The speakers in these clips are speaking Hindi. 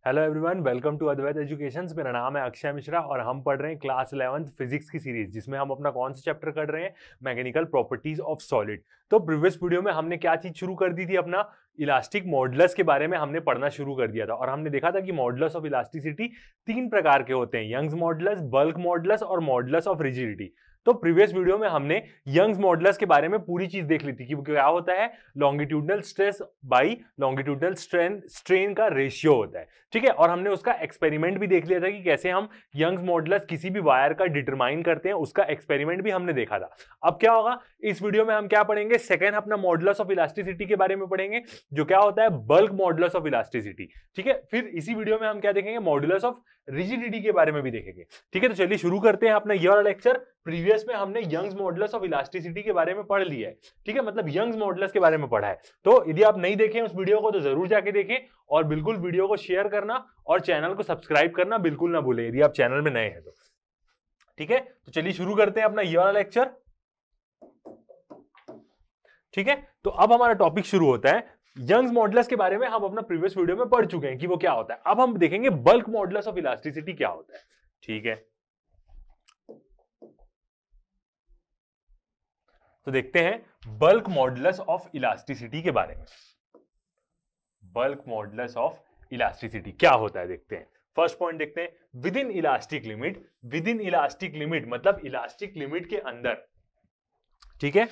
Hello everyone, welcome to Advait education. मेरा नाम है अक्षय मिश्रा और हम पढ़ रहे हैं क्लास 11th फिजिक्स की सीरीज, जिसमें हम अपना कौन सा चैप्टर कर रहे हैं, मैकेनिकल प्रॉपर्टीज ऑफ सॉलिड। तो प्रीवियस वीडियो में हमने क्या चीज शुरू कर दी थी, अपना इलास्टिक मॉडुलस के बारे में हमने पढ़ना शुरू कर दिया था और हमने देखा था कि मॉडुलस ऑफ इलास्टिसिटी तीन प्रकार के होते हैं, यंग्स मॉडुलस, बल्क मॉडुलस और मॉडुलस ऑफ रिजिडिटी। तो प्रीवियस वीडियो में हमने यंग्स मॉडुलस के बारे में पूरी चीज देख ली थी कि वो क्या होता है, longitudinal stress by longitudinal strain का रेशियो होता है। ठीक है, और हमने उसका एक्सपेरिमेंट भी देख लिया था कि कैसे हम यंग्स मॉडुलस किसी भी वायर का डिटरमाइन करते हैं, उसका एक्सपेरिमेंट भी हमने देखा था। अब क्या होगा, इस वीडियो में हम क्या पढ़ेंगे, सेकंड अपना मॉडुलस ऑफ इलास्टिसिटी के बारे में पढ़ेंगे, जो क्या होता है बल्क मॉडुलस ऑफ इलास्टिसिटी। ठीक है, फिर इसी वीडियो में हम क्या देखेंगे, मॉडुलस ऑफ रिजिडिटी के बारे में भी देखेंगे। ठीक है, तो चलिए शुरू करते हैं अपना ये वाला लेक्चर। प्रीवियस में हमने यंग्स मॉडुलस ऑफ इलास्टिसिटी के बारे में पढ़ लिया है। ठीक है, मतलब यंग्स मॉडुलस के बारे में पढ़ा है। तो यदि आप नहीं देखें उस वीडियो को तो जरूर जाके देखें और बिल्कुल वीडियो को शेयर करना और चैनल को सब्सक्राइब करना बिल्कुल ना भूलें यदि आप चैनल में नए हैं तो। ठीक है, तो चलिए शुरू करते हैं अपना ये वाला लेक्चर। ठीक है, तो अब हमारा टॉपिक शुरू होता है। यंग्स मॉडुलस के बारे में हम अपना प्रीवियस वीडियो में पढ़ चुके हैं कि वो क्या होता है। अब हम देखेंगे बल्क मॉडुलस ऑफ इलास्टिसिटी क्या होता है। ठीक है, तो देखते हैं बल्क मॉडुलस ऑफ इलास्टिसिटी के बारे में। बल्क मॉडुलस ऑफ इलास्टिसिटी क्या होता है देखते हैं। फर्स्ट पॉइंट देखते हैं, with in elastic limit. With in elastic limit मतलब इलास्टिक लिमिट के अंदर। ठीक है,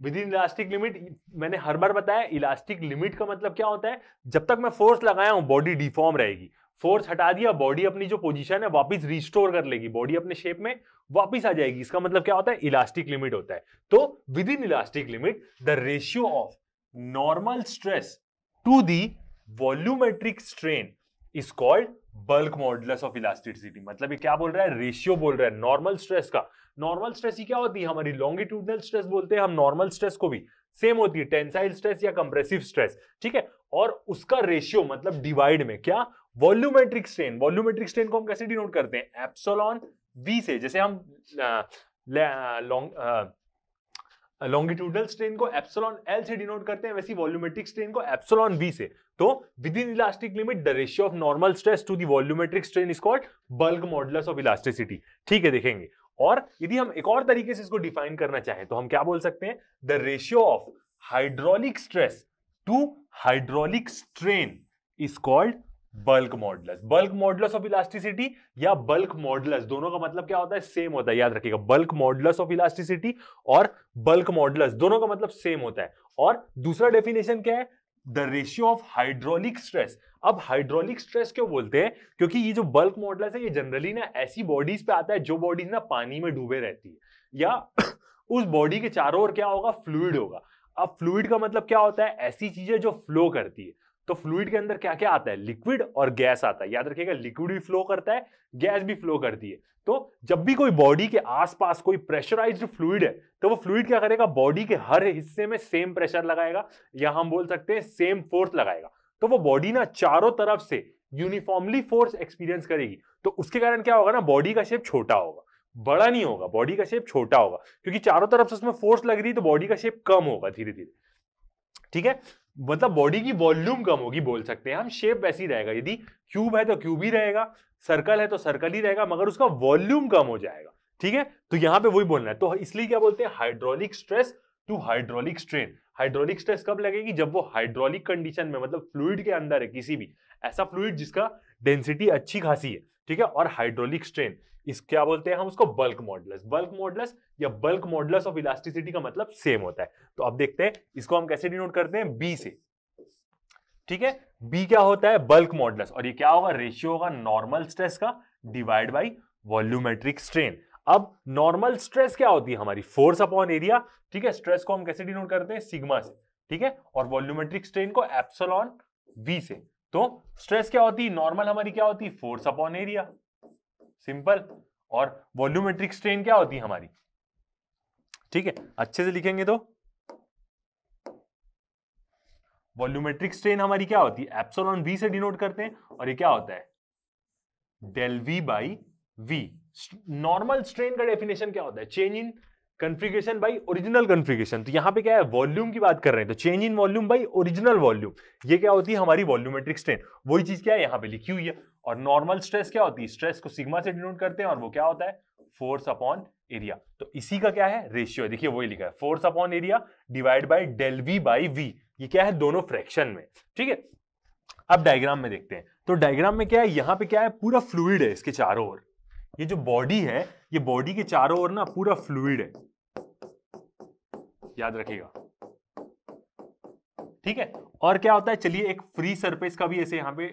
विद इन इलास्टिक लिमिट मैंने हर बार बताया, इलास्टिक लिमिट का मतलब क्या होता है, जब तक मैं फोर्स लगाया हूं बॉडी डिफॉर्म रहेगी, फोर्स हटा दिया बॉडी अपनी जो पोजीशन है वापस रिस्टोर कर लेगी, बॉडी अपने शेप में वापस आ जाएगी। इसका मतलब क्या होता है, इलास्टिक लिमिट होता है। तो within elastic limit the ratio of normal stress to the volumetric strain is called bulk modulus of elasticity. मतलब ये क्या बोल रहा है, रेशियो बोल रहा है नॉर्मल स्ट्रेस का। नॉर्मल स्ट्रेस ही क्या होती है हमारी, लॉन्गिट्यूडनल स्ट्रेस बोलते हैं हम नॉर्मल स्ट्रेस को भी, सेम होती है टेंसाइल स्ट्रेस या कंप्रेसिव स्ट्रेस। ठीक है, और उसका रेशियो मतलब डिवाइड में क्या, वॉल्यूमेट्रिक स्ट्रेन। वॉल्यूमेट्रिक स्ट्रेन को हम कैसे डिनोट करते हैं, एप्सिलॉन वी से। जैसे हम लॉन्गिट्यूडनल स्ट्रेन को एप्सिलॉन एल से डिनोट करते हैं, वैसी वॉल्यूमेट्रिक स्ट्रेन को एप्सिलॉन वी से। तो within elastic limit the ratio of normal stress to the volumetric strain is called bulk modulus of elasticity. ठीक है, देखेंगे। और यदि हम एक और तरीके से इसको डिफाइन करना चाहें तो हम क्या बोल सकते हैं, the ratio of hydraulic stress to hydraulic strain is called bulk modulus. Bulk modulus of elasticity या बल्क मॉडुलस, दोनों का मतलब क्या होता है, सेम होता है। याद रखिएगा, बल्क मॉडुलस ऑफ इलास्टिसिटी और बल्क मॉडुलस दोनों का मतलब सेम होता है। और दूसरा डेफिनेशन क्या है, the ratio of hydraulic stress. अब हाइड्रोलिक स्ट्रेस क्यों बोलते हैं, क्योंकि ये जो बल्क मॉडुलस है ये जनरली ना ऐसी बॉडीज पे आता है जो बॉडीज ना पानी में डूबे रहती है, या उस बॉडी के चारों ओर क्या होगा, फ्लूइड होगा। अब फ्लूइड का मतलब क्या होता है, ऐसी चीजें जो फ्लो करती है। तो फ्लूइड के अंदर क्या क्या आता है, लिक्विड और गैस आता है। याद रखिएगा, लिक्विड भी फ्लो करता है, गैस भी फ्लो करती है। तो जब भी कोई बॉडी के आसपास कोई प्रेशराइज्ड फ्लूइड है तो वो फ्लूइड क्या करेगा, बॉडी के हर हिस्से में सेम प्रेशर लगाएगा, या हम बोल सकते हैं सेम फोर्स लगाएगा। तो वो बॉडी ना चारों तरफ से यूनिफॉर्मली फोर्स एक्सपीरियंस करेगी। तो उसके कारण क्या होगा ना, बॉडी का शेप छोटा होगा, बड़ा नहीं होगा, बॉडी का शेप छोटा होगा, क्योंकि चारों तरफ से उसमें फोर्स लग रही है तो बॉडी का शेप कम होगा धीरे धीरे। ठीक है, मतलब बॉडी की वॉल्यूम कम होगी बोल सकते हैं हम, शेप वैसी रहेगा। यदि क्यूब है तो क्यूब ही रहेगा, सर्कल है तो सर्कल ही रहेगा, मगर उसका वॉल्यूम कम हो जाएगा। ठीक है, तो यहां पे वही बोलना है। तो इसलिए क्या बोलते हैं, hydraulic stress to hydraulic strain. Hydraulic stress कब लगेगी, जब वो हाइड्रोलिक कंडीशन में, मतलब फ्लूइड के अंदर है, किसी भी ऐसा फ्लूइड जिसका डेंसिटी अच्छी खासी है। ठीक है, और हाइड्रोलिक स्ट्रेन, इस क्या बोलते हैं हम उसको, बल्क मॉडुलस। बल्क मॉडुलस या बल्क मॉडुलस ऑफ इलास्टिसिटी का मतलब सेम होता है। तो अब देखते हैं इसको हम कैसे डिनोट करते हैं, बी से। ठीक है, बी क्या होता है, बल्क मॉडुलस, और ये क्या होगा, रेशियो होगा नॉर्मल स्ट्रेस का डिवाइड बाय वॉल्यूमेट्रिक स्ट्रेन। अब नॉर्मल स्ट्रेस क्या होती है हमारी, फोर्स अपॉन एरिया। ठीक है, स्ट्रेस को हम कैसे डिनोट करते हैं, सिग्मा से। ठीक है, और वॉल्यूमेट्रिक स्ट्रेन को एप्सिलॉन वी से। तो स्ट्रेस क्या होती है, नॉर्मल हमारी क्या होती है, फोर्स अपॉन एरिया, सिंपल। और वॉल्यूमेट्रिक स्ट्रेन क्या होती है हमारी, ठीक है अच्छे से लिखेंगे तो वॉल्यूमेट्रिक स्ट्रेन हमारी क्या होती है, एप्सिलॉन वी से डिनोट करते हैं, और ये क्या होता है, del V by V. Normal strain का डेफिनेशन क्या होता है, change in configuration by original configuration. तो यहां पे क्या है, वॉल्यूम की बात कर रहे हैं, तो change in volume by original volume, ये क्या होती है हमारी वॉल्यूमेट्रिक स्ट्रेन। वही चीज क्या है यहां पे लिखी हुई है। और नॉर्मल स्ट्रेस क्या होती है, स्ट्रेस को सिग्मा से डिनोट करते हैं और वो क्या होता है, फोर्स अपॉन एरिया। तो इसी का क्या है, रेशियो, देखिए वही लिखा है, force upon area divide by del V by V. ये क्या है, दोनों फ्रैक्शन में, ठीक है। अब डायग्राम में देखते हैं, तो डायग्राम में क्या है, यहां पे क्या है, पूरा फ्लूइड है इसके चारों ओर। ये जो बॉडी है, ये बॉडी के चारों ओर ना पूरा फ्लूइड है, याद रखिएगा, ठीक है। और क्या होता है, चलिए एक फ्री सरफेस का भी ऐसे यहां पे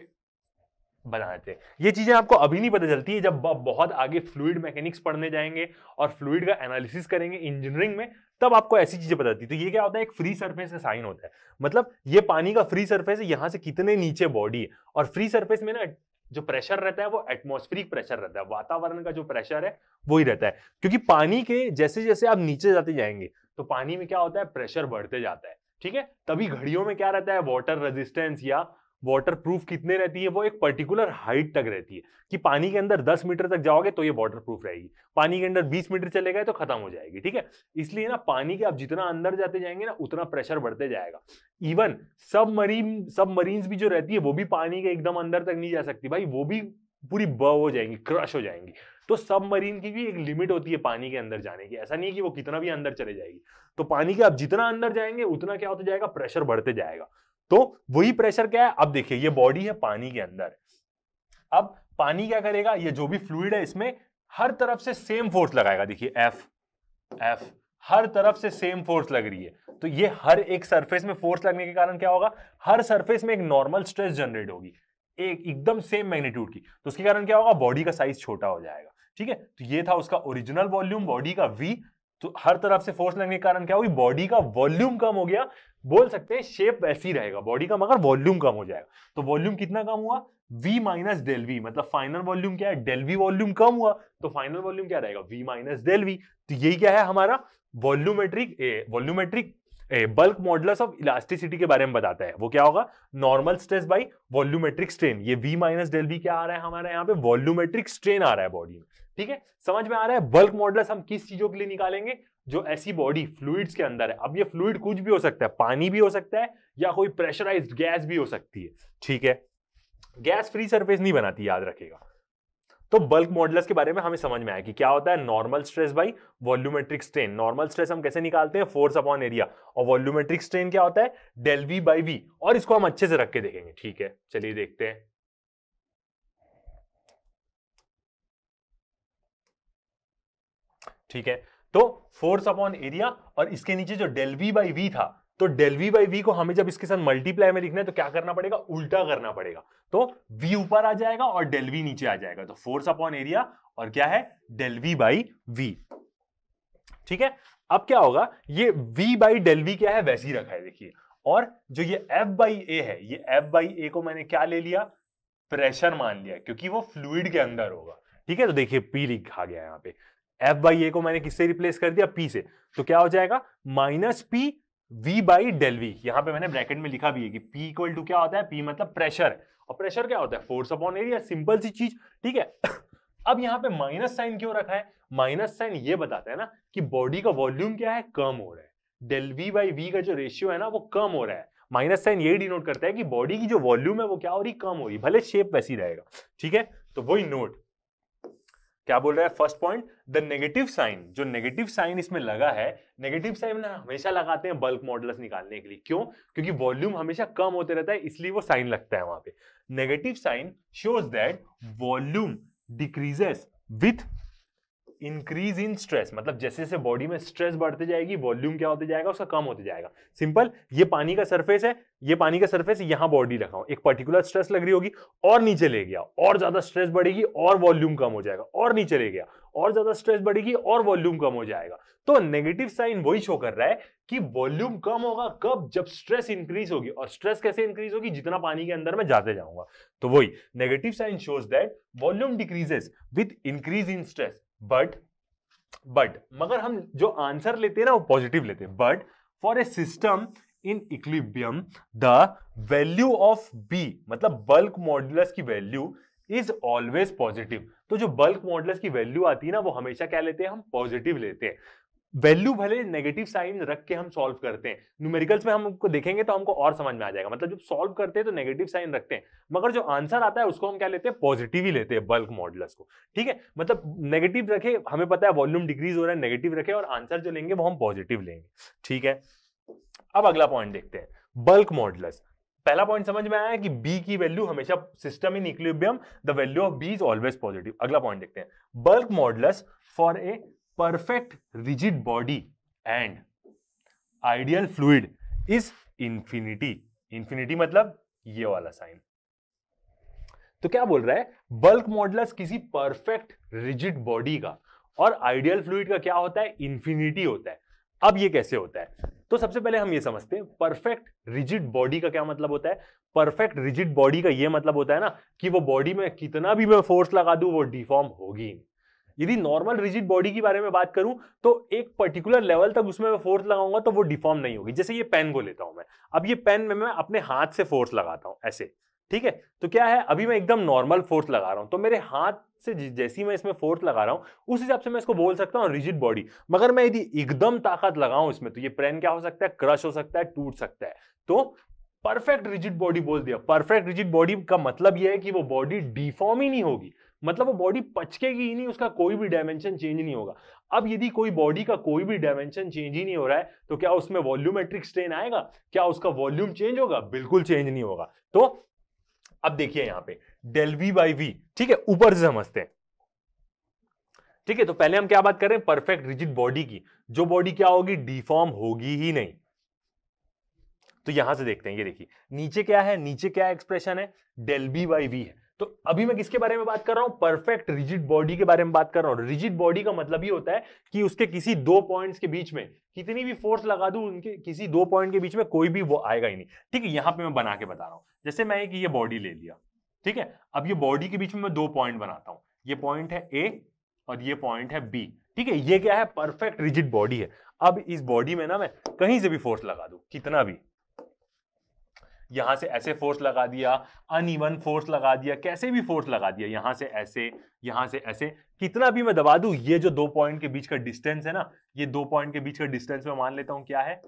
बनाते हैं। ये चीजें आपको अभी नहीं पता चलती है, जब बहुत आगे फ्लूइड मैकेनिक्स पढ़ने जाएंगे और फ्लूइड का एनालिसिस करेंगे इंजीनियरिंग में, तब आपको ऐसी चीजें पता चलती है। तो ये क्या होता है, एक फ्री सरफेस का साइन होता है, मतलब ये पानी का फ्री सरफेस है, यहां से कितने नीचे बॉडी है। और फ्री सरफेस में ना जो प्रेशर रहता है वो एटमॉस्फेरिक प्रेशर रहता है, वातावरण का जो प्रेशर है वही रहता है। क्योंकि पानी के जैसे जैसे आप नीचे जाते जाएंगे तो पानी में क्या होता है, प्रेशर बढ़ते जाता है, ठीक है। तभी घड़ियों में क्या रहता है, वाटर रेजिस्टेंस या वाटर प्रूफ कितने रहती है, वो एक पर्टिकुलर हाइट तक रहती है, कि पानी के अंदर 10 मीटर तक जाओगे तो ये वाटर प्रूफ रहेगी, पानी के अंदर 20 मीटर चले गए तो खत्म हो जाएगी, ठीक है। इसलिए ना पानी के आप जितना अंदर जाते जाएंगे ना उतना प्रेशर बढ़ते जाएगा। इवन सबमरीन्स भी जो रहती है वो भी पानी के एकदम अंदर तक नहीं जा सकती भाई, वो भी पूरी बर्व हो जाएंगी, क्रश हो जाएंगी। तो सबमरीन की भी एक लिमिट होती है पानी के अंदर जाने की, ऐसा नहीं है कि वो कितना भी अंदर चले जाएगी। तो पानी के आप जितना अंदर जाएंगे उतना क्या होता जाएगा, प्रेशर बढ़ते जाएगा। तो वही प्रेशर क्या है, अब देखिए ये बॉडी है पानी के अंदर, अब पानी क्या करेगा, ये जो भी फ्लूइड है इसमें हर तरफ से सेम फोर्स लगाएगा, देखिए एफ एफ हर तरफ से सेम फोर्स लग रही है। तो ये हर एक सरफेस में फोर्स लगने के कारण क्या होगा, हर सरफेस में एक नॉर्मल स्ट्रेस जनरेट होगी, एक एकदम सेम मैग्नीट्यूड की। तो उसके कारण क्या होगा, बॉडी का साइज छोटा हो जाएगा, ठीक है। तो ये था उसका ओरिजिनल वॉल्यूम, बॉडी का वी। तो हर तरफ से फोर्स लगने के कारण क्या होगी, बॉडी का वॉल्यूम कम हो गया, बोल सकते हैं शेप वैसी रहेगा बॉडी का, मगर वॉल्यूम कम हो जाएगा। तो वॉल्यूम कितना कम हुआ, v माइनस डेल वी, मतलब फाइनल वॉल्यूम क्या है, डेल वी वॉल्यूम कम हुआ, तो फाइनल वॉल्यूम क्या रहेगा, v माइनस डेल वी। तो यही क्या है हमारा volumetric bulk modulus of elasticity के बारे में बताता है। वो क्या होगा, normal stress by volumetric strain. ये v माइनस डेल वी क्या आ रहा है हमारे यहाँ पे, वॉल्यूमेट्रिक स्ट्रेन आ रहा है बॉडी में, ठीक है। समझ में आ रहा है। बल्क मॉडुलस हम किस चीजों के लिए निकालेंगे, जो ऐसी बॉडी फ्लूइड्स के अंदर है। अब ये फ्लूइड कुछ भी हो सकता है, पानी भी हो सकता है या कोई प्रेशराइज्ड गैस भी हो सकती है, ठीक है। गैस फ्री सरफेस नहीं बनाती, याद रखिएगा। तो बल्क मॉडुलस के बारे में हमें समझ में आया कि क्या होता है normal stress by volumetric strain. Normal stress हम कैसे निकालते हैं, फोर्स अपॉन एरिया, और वॉल्यूमेट्रिक स्ट्रेन क्या होता है, डेल वी बाई वी। और इसको हम अच्छे से रख के देखेंगे, ठीक है। चलिए देखते हैं, ठीक है। तो फोर्स अपॉन एरिया और इसके नीचे जो डेल वी बाई वी था, तो डेल वी बाई वी को हमें जब इसके साथ मल्टीप्लाई में लिखना है तो क्या करना पड़ेगा, उल्टा करना पड़ेगा। तो v ऊपर आ जाएगा और डेल वी नीचे आ जाएगा। तो फोर्स अपॉन एरिया और क्या है, डेल वी बाई वी, ठीक है। अब क्या होगा, ये v बाई डेल वी क्या है, वैसे ही रखा है, देखिए। और जो ये f बाई ए है, ये f बाई ए को मैंने क्या ले लिया, प्रेशर मान लिया, क्योंकि वो फ्लूइड के अंदर होगा, ठीक है। तो देखिए p लिखा गया यहाँ पे, f बाई ए को मैंने किससे रिप्लेस कर दिया, p से। तो क्या हो जाएगा, minus p v by del V. यहां पे मैंने ब्रैकेट में लिखा भी है कि p इक्वल टू क्या होता है, p मतलब प्रेशर, और प्रेशर क्या होता है, फोर्स अपॉन एरिया, सिंपल सी चीज, ठीक है। अब यहाँ पे माइनस साइन क्यों रखा है, माइनस साइन ये बताता है ना कि बॉडी का वॉल्यूम क्या है, कम हो रहा है। डेल वी बाई वी का जो रेशियो है ना वो कम हो रहा है। माइनस साइन यही डिनोट करता है कि बॉडी की जो वॉल्यूम है वो क्या हो रही, कम हो रही, भले शेप वैसी रहेगा, ठीक है। तो वही नोट क्या बोल रहा है, first point, the negative sign, जो नेगेटिव साइन इसमें लगा है, नेगेटिव साइन हमेशा लगाते हैं बल्क मॉडुलस निकालने के लिए। क्यों, क्योंकि वॉल्यूम हमेशा कम होते रहता है, इसलिए वो साइन लगता है वहां पे। Negative sign shows that volume decreases with increase in stress, मतलब जैसे जैसे बॉडी में स्ट्रेस बढ़ते जाएगी वॉल्यूम क्या होते जाएगा, उसका कम होते जाएगा। सिंपल, ये पानी का सरफेस है, ये पानी का सरफेस, यहां बॉडी रखा हूं, एक पर्टिकुलर स्ट्रेस लग रही होगी और नीचे ले गया, और ज्यादा स्ट्रेस बढ़ेगी और वॉल्यूम कम हो जाएगा, और नीचे ले गया और ज्यादा स्ट्रेस बढ़ेगी और वॉल्यूम कम हो जाएगा। तो नेगेटिव साइन वही शो कर रहा है कि वॉल्यूम कम होगा कब, जब स्ट्रेस इंक्रीज होगी। और स्ट्रेस कैसे इंक्रीज होगी, जितना पानी के अंदर में जाते जाऊंगा। तो वही negative sign shows that volume decreases with increase in stress, but मगर हम जो आंसर लेते हैं ना वो पॉजिटिव लेते हैं। But for a system in equilibrium the value of B, मतलब बल्क मॉडुलस की वैल्यू इज ऑलवेज पॉजिटिव। तो जो बल्क मॉडुलस की वैल्यू आती है ना वो हमेशा क्या लेते हैं, हम पॉजिटिव लेते हैं। वैल्यू भले नेगेटिव साइन रख के हम सॉल्व करते हैं, न्यूमेरिकल्स में हमको देखेंगे तो हमको और समझ में आ जाएगा, मतलब जब सॉल्व करते हैं तो नेगेटिव साइन रखते हैं, मगर जो आंसर आता है उसको हम क्या लेते हैं, पॉजिटिव ही लेते हैं बल्क मॉडुलस को। ठीक है, मतलब नेगेटिव रखे, हमें पता है वॉल्यूम डिक्रीज हो रहा है, नेगेटिव रखे और आंसर जो लेंगे वो हम पॉजिटिव लेंगे। ठीक है, अब अगला पॉइंट देखते हैं, बल्क मॉडुलस। पहला पॉइंट समझ में आया कि बी की वैल्यू हमेशा system in equilibrium the value of B is always positive. अगला पॉइंट देखते हैं, bulk modulus for a perfect rigid body and ideal fluid is infinity. Infinity मतलब ये वाला साइन। तो क्या बोल रहा है, बल्क मॉडुलस किसी परफेक्ट रिजिड बॉडी का और आइडियल फ्लूइड का क्या होता है, इंफिनिटी होता है। अब ये कैसे होता है, तो सबसे पहले हम ये समझते हैं परफेक्ट रिजिड बॉडी का क्या मतलब होता है। परफेक्ट रिजिड बॉडी का ये मतलब होता है ना कि वो बॉडी में कितना भी मैं फोर्स लगा दूं वो डिफॉर्म होगी। यदि नॉर्मल रिजिड बॉडी के बारे में बात करूं तो एक पर्टिकुलर लेवल तक उसमें मैं फोर्स लगाऊंगा तो वो डिफॉर्म नहीं होगी। जैसे ये पेन को लेता हूं मैं, अब ये पेन में मैं अपने हाथ से फोर्स लगाता हूं ऐसे, ठीक है, तो क्या है, अभी मैं एकदम नॉर्मल फोर्स लगा रहा हूं, तो मेरे हाथ से जैसी मैं इसमें फोर्स लगा रहा हूं उस हिसाब से मैं इसको बोल सकता हूं रिजिड बॉडी। मगर मैं यदि एकदम ताकत लगाऊं इसमें तो ये पेन क्या हो सकता है, क्रश हो सकता है, टूट सकता है। तो परफेक्ट रिजिड बॉडी बोल दिया। परफेक्ट रिजिड बॉडी का मतलब यह है कि वो बॉडी डिफॉर्म ही नहीं होगी, मतलब वो बॉडी पचकेगी ही नहीं, उसका कोई भी डायमेंशन चेंज नहीं होगा। अब यदि कोई बॉडी का कोई भी डायमेंशन चेंज ही नहीं हो रहा है तो क्या उसमें वॉल्यूमेट्रिक स्ट्रेन आएगा, क्या उसका वॉल्यूम चेंज होगा, बिल्कुल चेंज नहीं होगा। तो अब देखिए यहां पे डेल वी बाई वी, ठीक है, ऊपर से समझते हैं। ठीक है, तो पहले हम क्या बात कर रहे हैं, परफेक्ट रिजिड बॉडी की, जो बॉडी क्या होगी, डिफॉर्म होगी ही नहीं। तो यहां से देखते हैं, ये देखिए नीचे क्या है, नीचे क्या एक्सप्रेशन है, डेल बी बाई वी है। तो अभी मैं किसके बारे में बात कर रहा हूं, परफेक्ट रिजिड बॉडी के बारे में बात कर रहा हूं। रिजिड बॉडी का मतलब ये होता है कि उसके किसी दो पॉइंट्स के बीच में कितनी भी फोर्स लगा दूं, उनके किसी दो पॉइंट के बीच में कोई भी वो आएगा ही नहीं। ठीक है, यहां पे मैं बना के बता रहा हूं, जैसे मैं एक ये बॉडी ले लिया, ठीक है, अब ये बॉडी के बीच में मैं दो पॉइंट बनाता हूं, ये पॉइंट है ए और ये पॉइंट है बी। ठीक है, ये क्या है, परफेक्ट रिजिड बॉडी है। अब इस बॉडी में ना मैं कहीं से भी फोर्स लगा दूं, कितना भी, यहां से ऐसे फोर्स लगा दिया, अनइवन फोर्स लगा दिया, कैसे भी फोर्स लगा दिया, यहां से ऐसे, कितना भी मैं दबा दूं, ये जो दो पॉइंट के बीच का डिस्टेंस है ना, ये दो पॉइंट के बीच का डिस्टेंस मैं मान लेता हूं क्या है,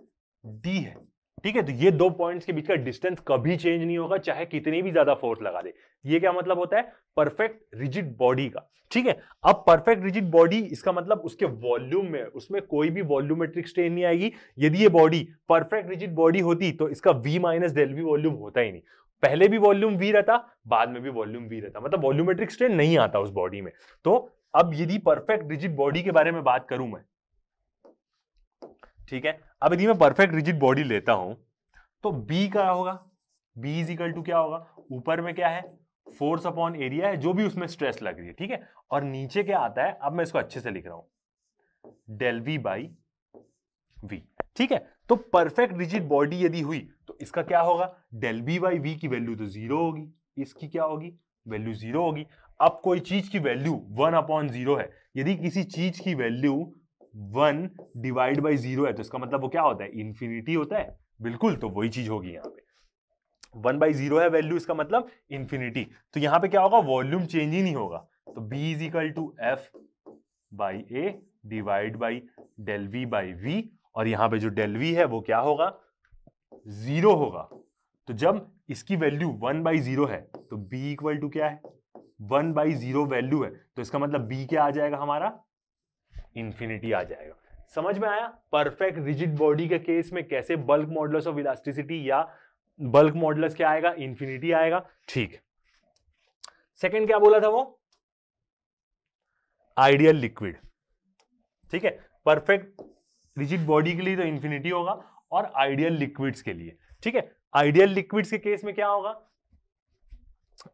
डी है। ठीक है, तो ये दो पॉइंट्स के बीच का डिस्टेंस कभी चेंज नहीं होगा, चाहे कितनी भी ज्यादा फोर्स लगा दे। ये क्या मतलब होता है, परफेक्ट रिजिड बॉडी का। ठीक है, अब परफेक्ट रिजिड बॉडी, इसका मतलब उसके वॉल्यूम में, उसमें कोई भी वॉल्यूमेट्रिक स्ट्रेन नहीं आएगी। यदि ये बॉडी परफेक्ट रिजिड बॉडी होती तो इसका V minus del V volume होता ही नहीं, पहले भी वॉल्यूम V रहता, बाद में भी वॉल्यूम V रहता, मतलब वॉल्यूमेट्रिक स्ट्रेन नहीं आता उस बॉडी में। तो अब यदि परफेक्ट रिजिड बॉडी के बारे में बात करूं मैं, ठीक है, अब यदि मैं परफेक्ट रिजिड बॉडी लेता हूं तो B क्या होगा, B इज इक्वल टू क्या होगा, ऊपर में क्या है, फोर्स अपॉन एरिया है, जो भी उसमें स्ट्रेस लग रही है। ठीक है, और नीचे क्या आता है, अब मैं इसको अच्छे से लिख रहा हूं, डेल V बाई V। ठीक है, तो परफेक्ट रिजिड बॉडी यदि हुई तो इसका क्या होगा, डेल V बाई V की वैल्यू तो जीरो होगी, इसकी क्या होगी, वैल्यू जीरो होगी। अब कोई चीज की वैल्यू 1 अपॉन जीरो है, यदि किसी चीज की वैल्यू 1 डिवाइड बाई जीरो है तो इसका मतलब वो क्या होता है, इंफिनिटी होता है, बिल्कुल, तो वही चीज होगी यहाँ पे। 1 बाई जीरो है वैल्यू, इसका मतलब इंफिनिटी, तो यहां पे क्या होगा, वॉल्यूम चेंज ही नहीं होगा। तो B is equal to F by A divide by del V by V, और यहां पे जो डेल V है वो क्या होगा, जीरो होगा। तो जब इसकी वैल्यू 1 बाई जीरो है तो B इक्वल टू क्या है, 1 बाई जीरो वैल्यू है, तो इसका मतलब B क्या आ जाएगा हमारा, इंफिनिटी आ जाएगा। समझ में आया, परफेक्ट रिजिड बॉडी के केस में कैसे बल्क मॉडुलस ऑफ इलास्टिसिटी या बल्क मॉडुलस क्या आएगा, इंफिनिटी आएगा। ठीक, सेकंड क्या बोला था वो, आइडियल लिक्विड। ठीक है, परफेक्ट रिजिड बॉडी के लिए तो इंफिनिटी होगा, और आइडियल लिक्विड्स के लिए, ठीक है, आइडियल लिक्विड्स के केस में क्या होगा,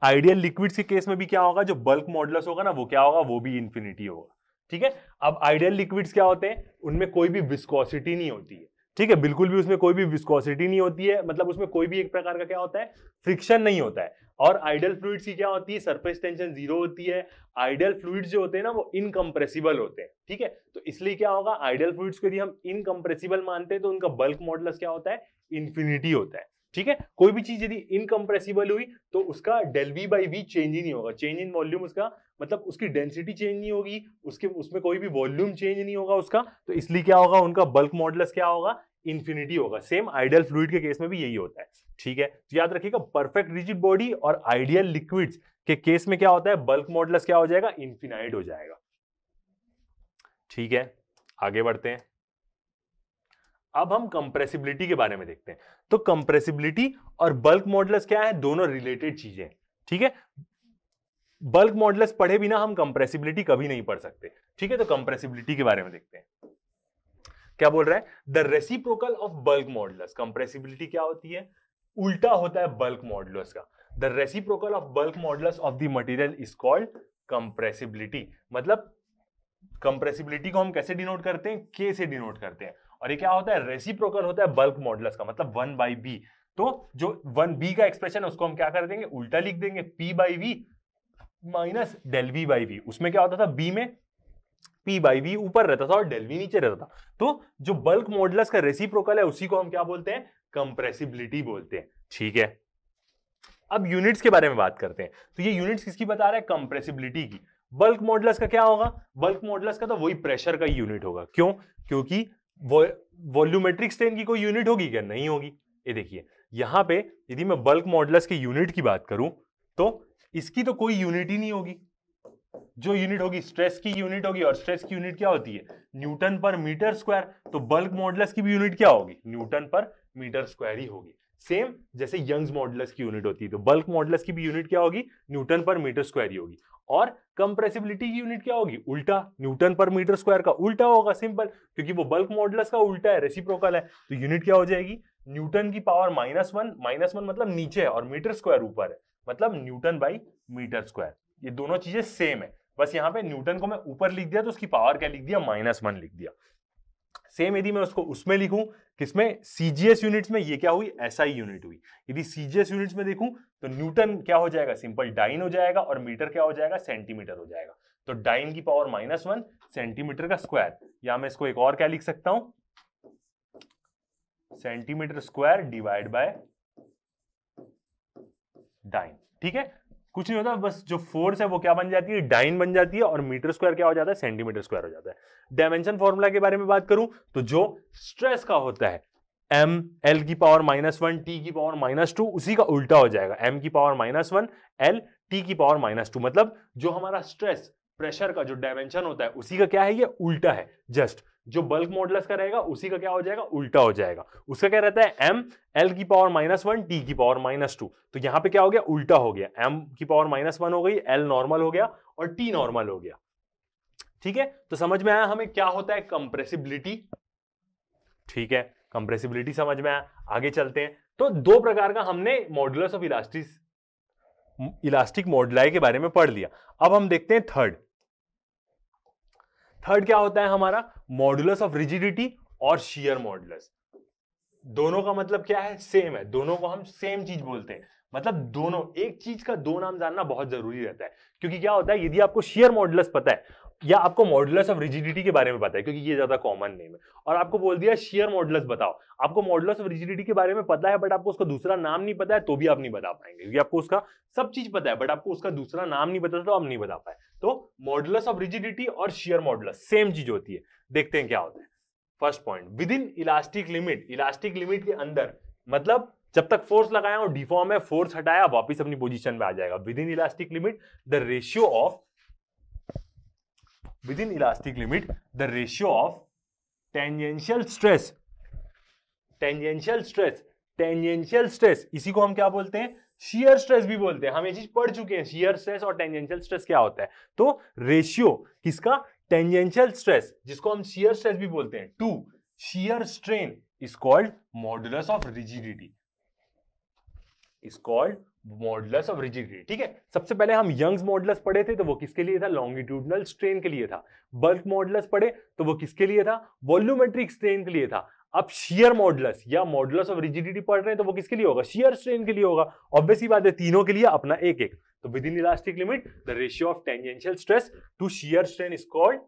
आइडियल लिक्विड्स के केस में भी क्या होगा, जो बल्क मॉडुलस होगा ना वो क्या होगा, वो भी इंफिनिटी होगा। ठीक है, अब आइडियल लिक्विड्स क्या होते हैं, उनमें कोई भी विस्कोसिटी नहीं होती है। ठीक है, बिल्कुल भी उसमें कोई भी विस्कोसिटी नहीं होती है, मतलब उसमें कोई भी एक प्रकार का क्या होता है, फ्रिक्शन नहीं होता है। और आइडियल फ्लूइड्स की क्या होती है, सरफेस टेंशन जीरो होती है। आइडियल फ्लूइड्स जो होते हैं ना वो इनकम्प्रेसिबल होते हैं। ठीक है, तो इसलिए क्या होगा, आइडियल फ्लूइड्स को यदि हम इनकम्प्रेसिबल मानते हैं तो उनका बल्क मॉडुलस क्या होता है, इंफिनिटी होता है। ठीक है, कोई भी चीज यदि इनकंप्रेसिबल हुई तो उसका del V by V change ही नहीं होगा, चेंज इन वॉल्यूम उसका मतलब उसकी डेंसिटी चेंज नहीं होगी, उसके उसमें कोई भी वॉल्यूम चेंज नहीं होगा उसका, तो इसलिए क्या होगा, उनका बल्क मॉडुलस क्या होगा, इन्फिनिटी होगा। सेम आइडियल फ्लूइड के केस में भी यही होता है। ठीक है, तो याद रखिएगा परफेक्ट रिजिड बॉडी और आइडियल लिक्विड्स के केस में क्या होता है, बल्क मॉडुलस क्या हो जाएगा, इन्फिनाइट हो जाएगा। ठीक है, आगे बढ़ते हैं। अब हम कंप्रेसिबिलिटी के बारे में देखते हैं। तो कंप्रेसिबिलिटी और बल्क मॉडुलस क्या है, दोनों रिलेटेड चीजें हैं। ठीक है, बल्क मॉडुलस पढ़े बिना हम कंप्रेसिबिलिटी कभी नहीं पढ़ सकते। ठीक है, तो कंप्रेसिबिलिटी के बारे में देखते हैं। क्या बोल रहा है, the reciprocal of bulk modulus. Compressibility क्या होती है, उल्टा होता है बल्क मॉडुलस का। The reciprocal of bulk modulus of the material is called compressibility. मतलब कंप्रेसिबिलिटी को हम कैसे डिनोट करते हैं, के से डिनोट करते हैं, और ये क्या होता है, रेसिप्रोकल होता है बल्क मॉडुलस का, मतलब 1/b। तो जो 1b का एक्सप्रेशन है उसको हम क्या कर देंगे, उल्टा लिख देंगे, p/v minus del v by V. उसमें क्या होता था, b में p/v ऊपर रहता था और डेल v नीचे रहता था। तो जो बल्क मॉडुलस का रेसिप्रोकल है उसी को हम क्या बोलते हैं, कंप्रेसिबिलिटी बोलते हैं। ठीक है, अब यूनिट्स के बारे में बात करते हैं। तो ये यूनिट्स किसकी बता रहा है, कंप्रेसिबिलिटी की। बल्क मॉडुलस का क्या होगा, बल्क मॉडुलस का तो वही प्रेशर का यूनिट होगा। क्यों, क्योंकि वॉल्यूमेट्रिक स्ट्रेन की कोई यूनिट होगी क्या, नहीं होगी। ये देखिए यहां पे यदि मैं बल्क मॉडुलस की यूनिट की बात करूं तो इसकी तो कोई यूनिट ही नहीं होगी। जो यूनिट होगी स्ट्रेस की यूनिट होगी, और स्ट्रेस की यूनिट क्या होती है, न्यूटन पर मीटर स्क्वायर। तो बल्क मॉडुलस की भी यूनिट क्या होगी, न्यूटन पर मीटर स्क्वायर ही होगी। सेम जैसे यंग्स मॉडुलस की यूनिट होती है, तो बल्क मॉडुलस की भी यूनिट क्या होगी, न्यूटन पर मीटर स्क्वायर ही होगी। और कंप्रेसिबिलिटी की यूनिट क्या होगी, उल्टा, न्यूटन पर मीटर स्क्वायर का उल्टा होगा, सिंपल, क्योंकि वो बल्क मॉडुलस का उल्टा है, रेसिप्रोकल है। तो यूनिट क्या हो जाएगी, न्यूटन की पावर -1, -1 मतलब नीचे है और मीटर स्क्वायर ऊपर है, मतलब न्यूटन बाई मीटर स्क्वायर। ये दोनों चीजें सेम है, बस यहाँ पे न्यूटन को मैं ऊपर लिख दिया तो उसकी पावर क्या लिख दिया, -1 लिख दिया। सेम यदि मैं उसको उसमें लिखूं, किसमें, सीजीएस यूनिट्स में, ये क्या हुई, एसआई यूनिट हुई। यदि सीजीएस यूनिट्स में देखूं तो न्यूटन क्या हो जाएगा, सिंपल डाइन हो जाएगा, और मीटर क्या हो जाएगा, सेंटीमीटर हो जाएगा। तो डाइन की पावर -1 सेंटीमीटर का स्क्वायर, या मैं इसको एक और क्या लिख सकता हूं, centimetre square divide by dyne. ठीक है, कुछ नहीं होता, बस जो फोर्स है वो क्या बन जाती है, डाइन बन जाती है, और मीटर स्क्वायर क्या हो जाता है, सेंटीमीटर स्क्वायर हो जाता है। डायमेंशन फॉर्मूला के बारे में बात करूं तो जो स्ट्रेस का होता है m l की पावर -1 t की पावर -2, उसी का उल्टा हो जाएगा, m की पावर -1 l t की पावर -2। मतलब जो हमारा स्ट्रेस प्रेशर का जो डायमेंशन होता है उसी का क्या है, ये उल्टा है। जस्ट जो बल्क मॉडुलस का रहेगा उसी का क्या हो जाएगा, उल्टा हो जाएगा। उसका क्या रहता है, m l की पावर -1 t की पावर -2। तो यहां पे क्या हो गया, उल्टा हो गया, m की पावर -1 हो गई, l नॉर्मल हो गया और t नॉर्मल हो गया। ठीक है, तो समझ में आया हमें क्या होता है कंप्रेसिबिलिटी। ठीक है, कंप्रेसिबिलिटी समझ में आया। आगे चलते हैं। तो दो प्रकार का हमने मॉडुलस ऑफ इलास्टिक मॉडुलाई के बारे में पढ़ लिया। अब हम देखते हैं थर्ड क्या होता है हमारा, मॉडुलस ऑफ रिजिडिटी और शियर मॉडुलस। दोनों का मतलब क्या है, सेम है, दोनों को हम सेम चीज बोलते हैं। मतलब दोनों, एक चीज का दो नाम जानना बहुत जरूरी रहता है, क्योंकि क्या होता है, यदि आपको शियर मॉडुलस पता है या आपको मॉडुलस ऑफ रिजिडिटी के बारे में पता है, क्योंकि ये ज्यादा कॉमन नेम है, और आपको बोल दिया शियर मॉडुलस बताओ, आपको मॉडुलस ऑफ रिजिडिटी के बारे में पता है बट आपको उसका दूसरा नाम नहीं पता है, तो भी आप नहीं बता पाएंगे, क्योंकि आपको उसका सब चीज पता है बट आपको उसका दूसरा नाम नहीं पता, तो आप नहीं बता पाए। तो मॉडुलस ऑफ रिजिडिटी और शियर मॉडुलस सेम चीज होती है। देखते हैं क्या होता है। First point, with in elastic limit, elastic limit के अंदर, मतलब जब तक फोर्स लगाया और डिफॉर्म है, फोर्स हटाया वापस अपनी पोजीशन में आ जाएगा। With in elastic limit the ratio of tangential stress, इसी को हम क्या बोलते हैं, शियर स्ट्रेस भी बोलते हैं। हम ये चीज पढ़ चुके हैं, शियर स्ट्रेस और टेंजेंशियल स्ट्रेस क्या होता है। तो रेशियो किसका, टेंजेंशियल स्ट्रेस, जिसको हम शियर स्ट्रेस भी बोलते हैं, to shear strain is called modulus of rigidity, ठीक है। सबसे पहले हम यंग्स मॉडुलस पढ़े थे, तो वो किसके लिए था, लॉन्गिट्यूडनल स्ट्रेन के लिए था। बल्क मॉडुलस पढ़े तो वो किसके लिए था, वॉल्यूमेट्रिक स्ट्रेन के लिए था। अब शियर मॉडुलस या मॉडुलस ऑफ रिजिडिटी पढ़ रहे हैं तो वो किसके लिए होगा, शियर स्ट्रेन के लिए होगा। ऑब्वियस ही बात है, तीनों के लिए अपना एक एक। तो within elastic limit the ratio of tangential stress to shear strain is called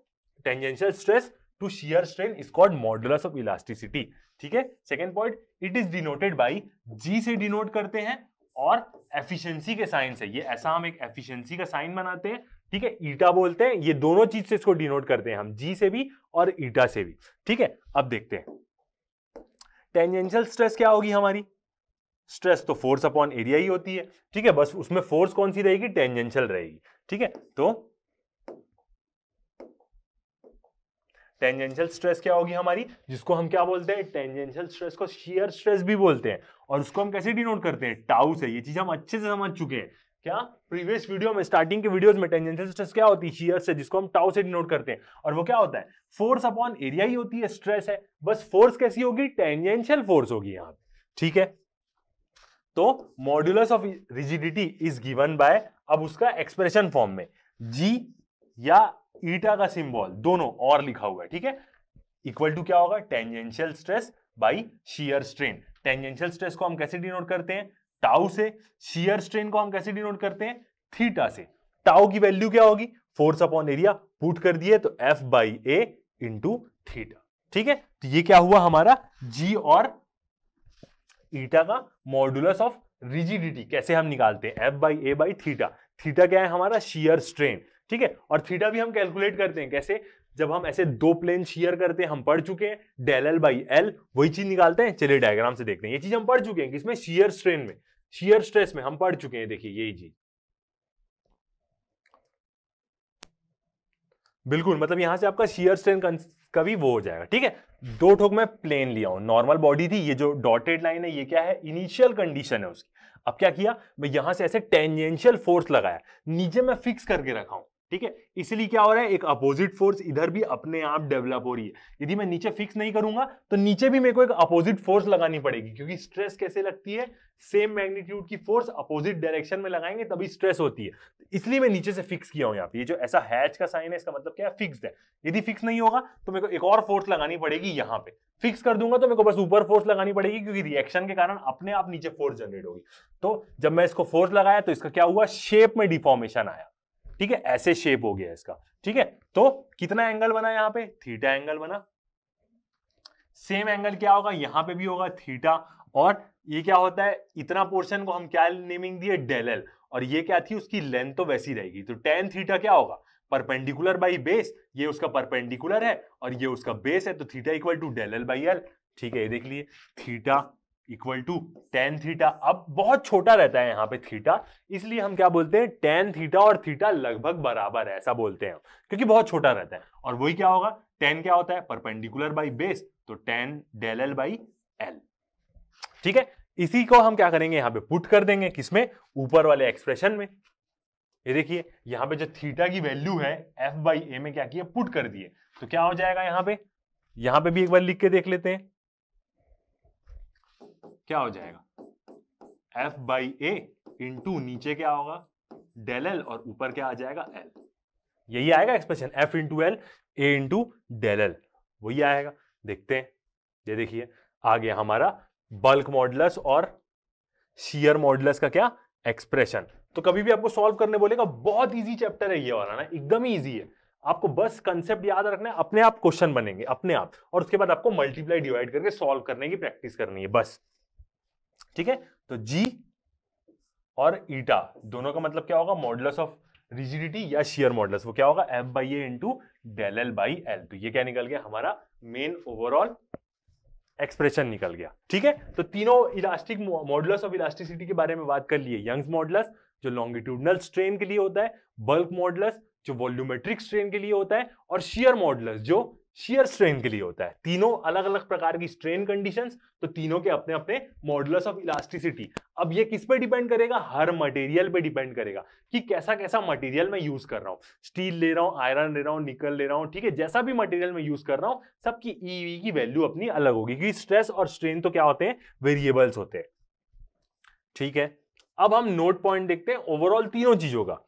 tangential stress to shear strain is called modulus of elasticity. ठीक है, second point, it is denoted by, G से डिनोट करते हैं और एफिशिएंसी के साइन से, ये ऐसा हम एक एफिशिएंसी का साइन बनाते हैं, ठीक है, ईटा बोलते हैं, ये दोनों चीज से इसको डिनोट करते हैं हम, जी से भी और ईटा से भी। ठीक है, अब देखते हैं टेंजेंशियल स्ट्रेस क्या होगी हमारी। स्ट्रेस तो फोर्स अपॉन एरिया ही होती है, ठीक है, बस उसमें फोर्स कौन सी रहेगी, टेंजेंशियल रहेगी। ठीक है, तो टेंजेंशियल स्ट्रेस क्या होगी हमारी, जिसको हम क्या बोलते हैं, टेंजेंशियल स्ट्रेस को शियर स्ट्रेस भी बोलते हैं, और उसको हम कैसे डिनोट करते हैं, टाउ से। ये चीज हम अच्छे से समझ चुके हैं। क्या प्रीवियस वीडियो में, स्टार्टिंग के वीडियोस में टेंजेंशियल स्ट्रेस क्या होती है, शियर से, जिसको हम टाउ से डिनोट करते हैं, और वो क्या होता है, फोर्स अपॉन एरिया ही होती है, स्ट्रेस है, बस फोर्स कैसी होगी, टेंजेंशियल फोर्स होगी यहां पे। ठीक है, तो modulus of rigidity is given by, अब उसका एक्सप्रेशन फॉर्म में जी या ईटा का सिंबल दोनों और लिखा हुआ है, ठीक है, इक्वल टू क्या होगा, tangential stress by shear strain. Tangential stress को हम कैसे डिनोट करते हैं, टाउ से, शियर स्ट्रेन को हम कैसे डिनोट करते हैं, थीटा से। टाउ की वैल्यू क्या होगी, फोर्स अपॉन एरिया, पुट कर दिए तो F by A into theta. ठीक है, तो ये क्या हुआ हमारा, जी और ईटा का मॉड्यूलस ऑफ रिजिडिटी कैसे हम निकालते हैं, F by A by theta. Theta क्या है हमारा, शियर स्ट्रेन। ठीक है, और थीटा भी हम कैलकुलेट करते हैं कैसे, जब हम ऐसे दो प्लेन शेयर करते हैं, हम पढ़ चुके हैं, डेल एल बाई एल, वही चीज निकालते हैं। चलिए डायग्राम से देखते हैं, ये चीज हम पढ़ चुके हैं किसमें, शियर स्ट्रेन में, शियर स्ट्रेस में हम पढ़ चुके हैं। देखिए यही चीज बिल्कुल, मतलब यहां से आपका शियर स्ट्रेन का भी वो हो जाएगा। ठीक है, दो ठोक में प्लेन लिया हूं, नॉर्मल बॉडी थी, ये जो डॉटेड लाइन है ये क्या है, इनिशियल कंडीशन है उसकी। अब क्या किया, मैं यहां से ऐसे टेंजेंशियल फोर्स लगाया, नीचे मैं फिक्स करके रखा हूं। ठीक है, इसलिए क्या हो रहा है, एक अपोजिट फोर्स इधर भी अपने आप डेवलप हो रही है। यदि मैं नीचे फिक्स नहीं करूंगा तो नीचे भी मेरे को एक अपोजिट फोर्स लगानी पड़ेगी, क्योंकि स्ट्रेस कैसे लगती है, सेम मैग्नीट्यूड की फोर्स अपोजिट डायरेक्शन में लगाएंगे तभी स्ट्रेस होती है। इसलिए मैं नीचे से फिक्स किया हूं यहाँ पे, ये जो ऐसा हैच का साइन है इसका मतलब क्या है, फिक्स्ड है। यदि फिक्स नहीं होगा तो मेरे को एक और फोर्स लगानी पड़ेगी यहाँ पे, फिक्स कर दूंगा तो मेरे को बस ऊपर फोर्स लगानी पड़ेगी, क्योंकि रिएक्शन के कारण अपने आप नीचे फोर्स जनरेट होगी। तो जब मैं इसको फोर्स लगाया तो इसका क्या हुआ, शेप में डिफॉर्मेशन आया। ठीक है, ऐसे शेप हो गया इसका। ठीक है, तो कितना एंगल बना यहाँ पे, थीटा एंगल बना। सेम एंगल क्या होगा, यहां पे भी होगा थीटा, और ये क्या होता है, इतना पोर्शन को हम क्या नेमिंग दिए, डेल एल, और ये क्या थी, उसकी लेंथ तो वैसी रहेगी। तो टेन थीटा क्या होगा, परपेंडिकुलर बाई बेस, ये उसका परपेंडिकुलर है और ये उसका बेस है, तो theta equal to del L by L. ठीक है, ये देख लिए, theta equal to tan theta. अब बहुत छोटा रहता है यहाँ पे थीटा, इसलिए हम क्या बोलते हैं, टेन थीटा और थीटा लगभग बराबर है, ऐसा बोलते हैं, क्योंकि बहुत छोटा रहता है। और वही क्या होगा, टेन क्या होता है, परपेंडिकुलर बाई बेस, तो tan del L by L. ठीक है, इसी को हम क्या करेंगे, यहां पे पुट कर देंगे, किसमें, ऊपर वाले एक्सप्रेशन में। ये देखिए, यहां पे जो थीटा की वैल्यू है, F बाई ए में क्या किया, पुट कर दिए, तो क्या हो जाएगा यहां पे भी एक बार लिख के देख लेते हैं, क्या हो जाएगा, F बाई ए इंटू नीचे क्या होगा, डेल एल, और ऊपर क्या आ जाएगा, एल। यही आएगा एक्सप्रेशन, F इंटू एल, ए इंटू डेल एल, वही आएगा। देखते हैं, ये देखिए आ गया हमारा बल्क मॉडुलस और शियर मॉडुलस का क्या एक्सप्रेशन। तो कभी भी आपको सॉल्व करने बोलेगा, बहुत इजी चैप्टर है ये वाला ना, एकदम ही इजी है, आपको बस कंसेप्ट याद रखना है, अपने आप क्वेश्चन बनेंगे अपने आप, और उसके बाद आपको मल्टीप्लाई डिवाइड करके सॉल्व करने की प्रैक्टिस करनी है बस। ठीक है, तो जी और ईटा दोनों का मतलब क्या होगा, मॉडुलस ऑफ रिजिडिटी या शियर मॉडुलस, वो क्या होगा, F by A into del L by L. तो ये क्या निकल गया हमारा मेन ओवरऑल एक्सप्रेशन निकल गया। ठीक है, तो तीनों इलास्टिक मॉडुलस ऑफ इलास्टिसिटी के बारे में बात कर लिए। यंग्स मॉडुलस जो लॉन्गिट्यूडनल स्ट्रेन के लिए होता है, बल्क मॉडुलस जो वॉल्यूमेट्रिक स्ट्रेन के लिए होता है, और शियर मॉडुलस जो शियर स्ट्रेन के लिए होता है। तीनों अलग अलग प्रकार की स्ट्रेन कंडीशंस, तो तीनों के अपने अपने मॉडुलस ऑफ इलास्टिसिटी। अब ये किस पे डिपेंड करेगा, हर मटेरियल पे डिपेंड करेगा कि कैसा कैसा मटेरियल मैं यूज कर रहा हूं, स्टील ले रहा हूं, आयरन ले रहा हूं, निकल ले रहा हूं। ठीक है, जैसा भी मटेरियल मैं यूज कर रहा हूं, सबकी ईवी की वैल्यू अपनी अलग होगी, क्योंकि स्ट्रेस और स्ट्रेन तो क्या होते हैं, वेरिएबल्स होते हैं। ठीक है, अब हम नोट पॉइंट देखते हैं ओवरऑल तीनों चीजों का,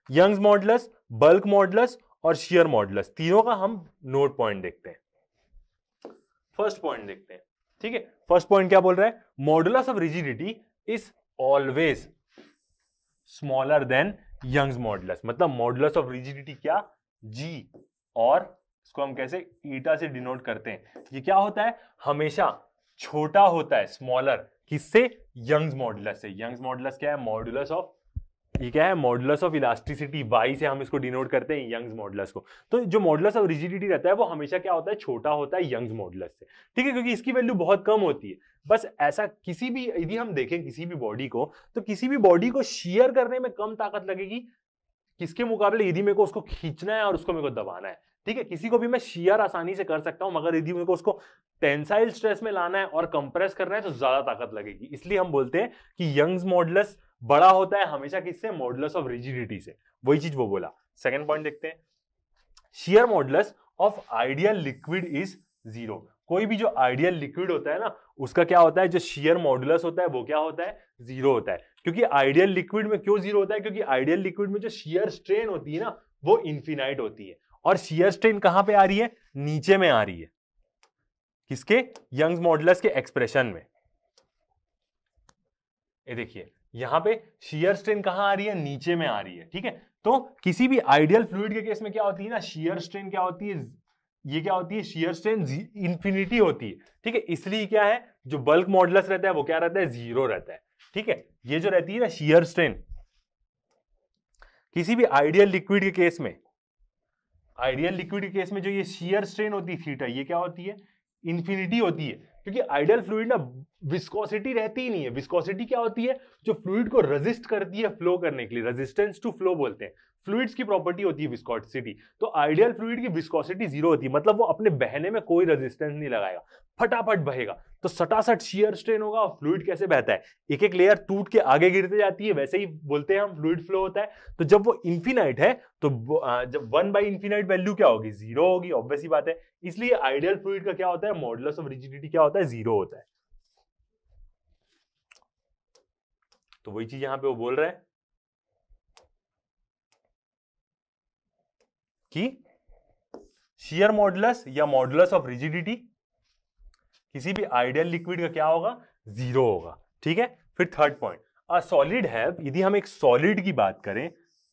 यंग्स मॉडुलस, बल्क मॉडुलस और शियर मॉडुलस, तीनों का हम नोट पॉइंट देखते हैं। फर्स्ट पॉइंट देखते हैं। ठीक है, फर्स्ट पॉइंट क्या बोल रहा है, modulus of rigidity is always smaller than Young's modulus. मतलब मॉडुलस ऑफ रिजिडिटी क्या, जी और इसको हम कैसे ईटा से डिनोट करते हैं। ये क्या होता है, हमेशा छोटा होता है, स्मॉलर, किससे, यंग्स मॉडुलस से। यंग्स मॉडुलस क्या है, मॉडुलस ऑफ, ये क्या है, मॉडुलस ऑफ इलास्टिसिटी, वाई से हम इसको डिनोट करते हैं यंग्स मॉडुलस को। तो जो मॉडुलस ऑफ रिजिडिटी रहता है वो हमेशा क्या होता है, छोटा होता है यंग्स मॉडुलस से, ठीक है, क्योंकि इसकी वैल्यू बहुत कम होती है। बस ऐसा किसी भी, यदि हम देखें किसी भी बॉडी को, तो किसी भी बॉडी को शेयर करने में कम ताकत लगेगी किसके मुकाबले, यदि मेरे को उसको खींचना है और उसको मेरे को दबाना है, ठीक है। किसी को भी मैं शेयर आसानी से कर सकता हूं, मगर यदि मेरे को उसको टेंसाइल स्ट्रेस में लाना है और कंप्रेस करना है तो ज्यादा ताकत लगेगी। इसलिए हम बोलते हैं कि यंग्स मॉडुलस बड़ा होता है हमेशा किससे, मॉडुलस ऑफ रिजिडिटी से। वही चीज वो बोला। सेकंड पॉइंट देखते हैं, shear modulus of ideal liquid is 0। कोई भी जो आइडियल लिक्विड होता है ना, उसका क्या होता है, जो शियर मॉडुलस होता है वो क्या होता है, 0 होता है। क्योंकि आइडियल लिक्विड में क्यों 0 होता है, क्योंकि आइडियल लिक्विड में जो शियर स्ट्रेन होती है ना वो इनफिनाइट होती है, और शियर स्ट्रेन कहां पे आ रही है, नीचे में आ रही है, किसके, यंग्स मॉडुलस के एक्सप्रेशन में। ये देखिए यहां पे शियर स्ट्रेन कहां आ रही है, नीचे में आ रही है, ठीक है। तो किसी भी आइडियल फ्लूइड के केस में क्या होती है ना, शियर स्ट्रेन क्या होती है, ये क्या होती है, शियर स्ट्रेन इंफिनिटी होती है, ठीक है। इसलिए क्या है, जो बल्क मॉडुलस रहता है वो क्या रहता है, 0 रहता है, ठीक है। ये जो रहती है ना शियर स्ट्रेन किसी भी आइडियल लिक्विड के केस में, आइडियल लिक्विड के केस में जो ये शियर स्ट्रेन होती है थीटा, ये क्या होती है, इंफिनिटी होती है। क्योंकि आइडियल फ्लूइड ना विस्कोसिटी रहती ही नहीं है। विस्कोसिटी क्या होती है, जो फ्लूइड को रेजिस्ट करती है फ्लो करने के लिए, रेजिस्टेंस टू फ्लो बोलते हैं। फ्लूइड्स की प्रॉपर्टी होती है विस्कोसिटी। तो आइडियल फ्लूइड की विस्कोसिटी 0 होती है, मतलब वो अपने बहने में कोई रेजिस्टेंस नहीं लगाएगा, फटाफट बहेगा। तो सटासट शियर स्ट्रेन होगा और फ्लूइड कैसे बहता है, एक एक लेयर टूट के आगे गिरते जाती है, वैसे ही बोलते हैं हम फ्लूइड फ्लो होता है। तो जब वो इन्फिनाइट है तो जब 1/इन्फिनाइट वैल्यू क्या होगी, 0 होगी, ऑब्वियस ही बात है। इसलिए आइडियल फ्लूइड का क्या होता है, मॉडुलस ऑफ रिजिडिटी क्या होता है, 0 होता है। तो वही चीज यहां पे वो बोल रहा है कि शियर मॉडुलस या मॉडुलस ऑफ रिजिडिटी किसी भी आइडियल लिक्विड का क्या होगा, 0 होगा, ठीक है। फिर third point, a solid have, यदि हम एक सॉलिड की बात करें,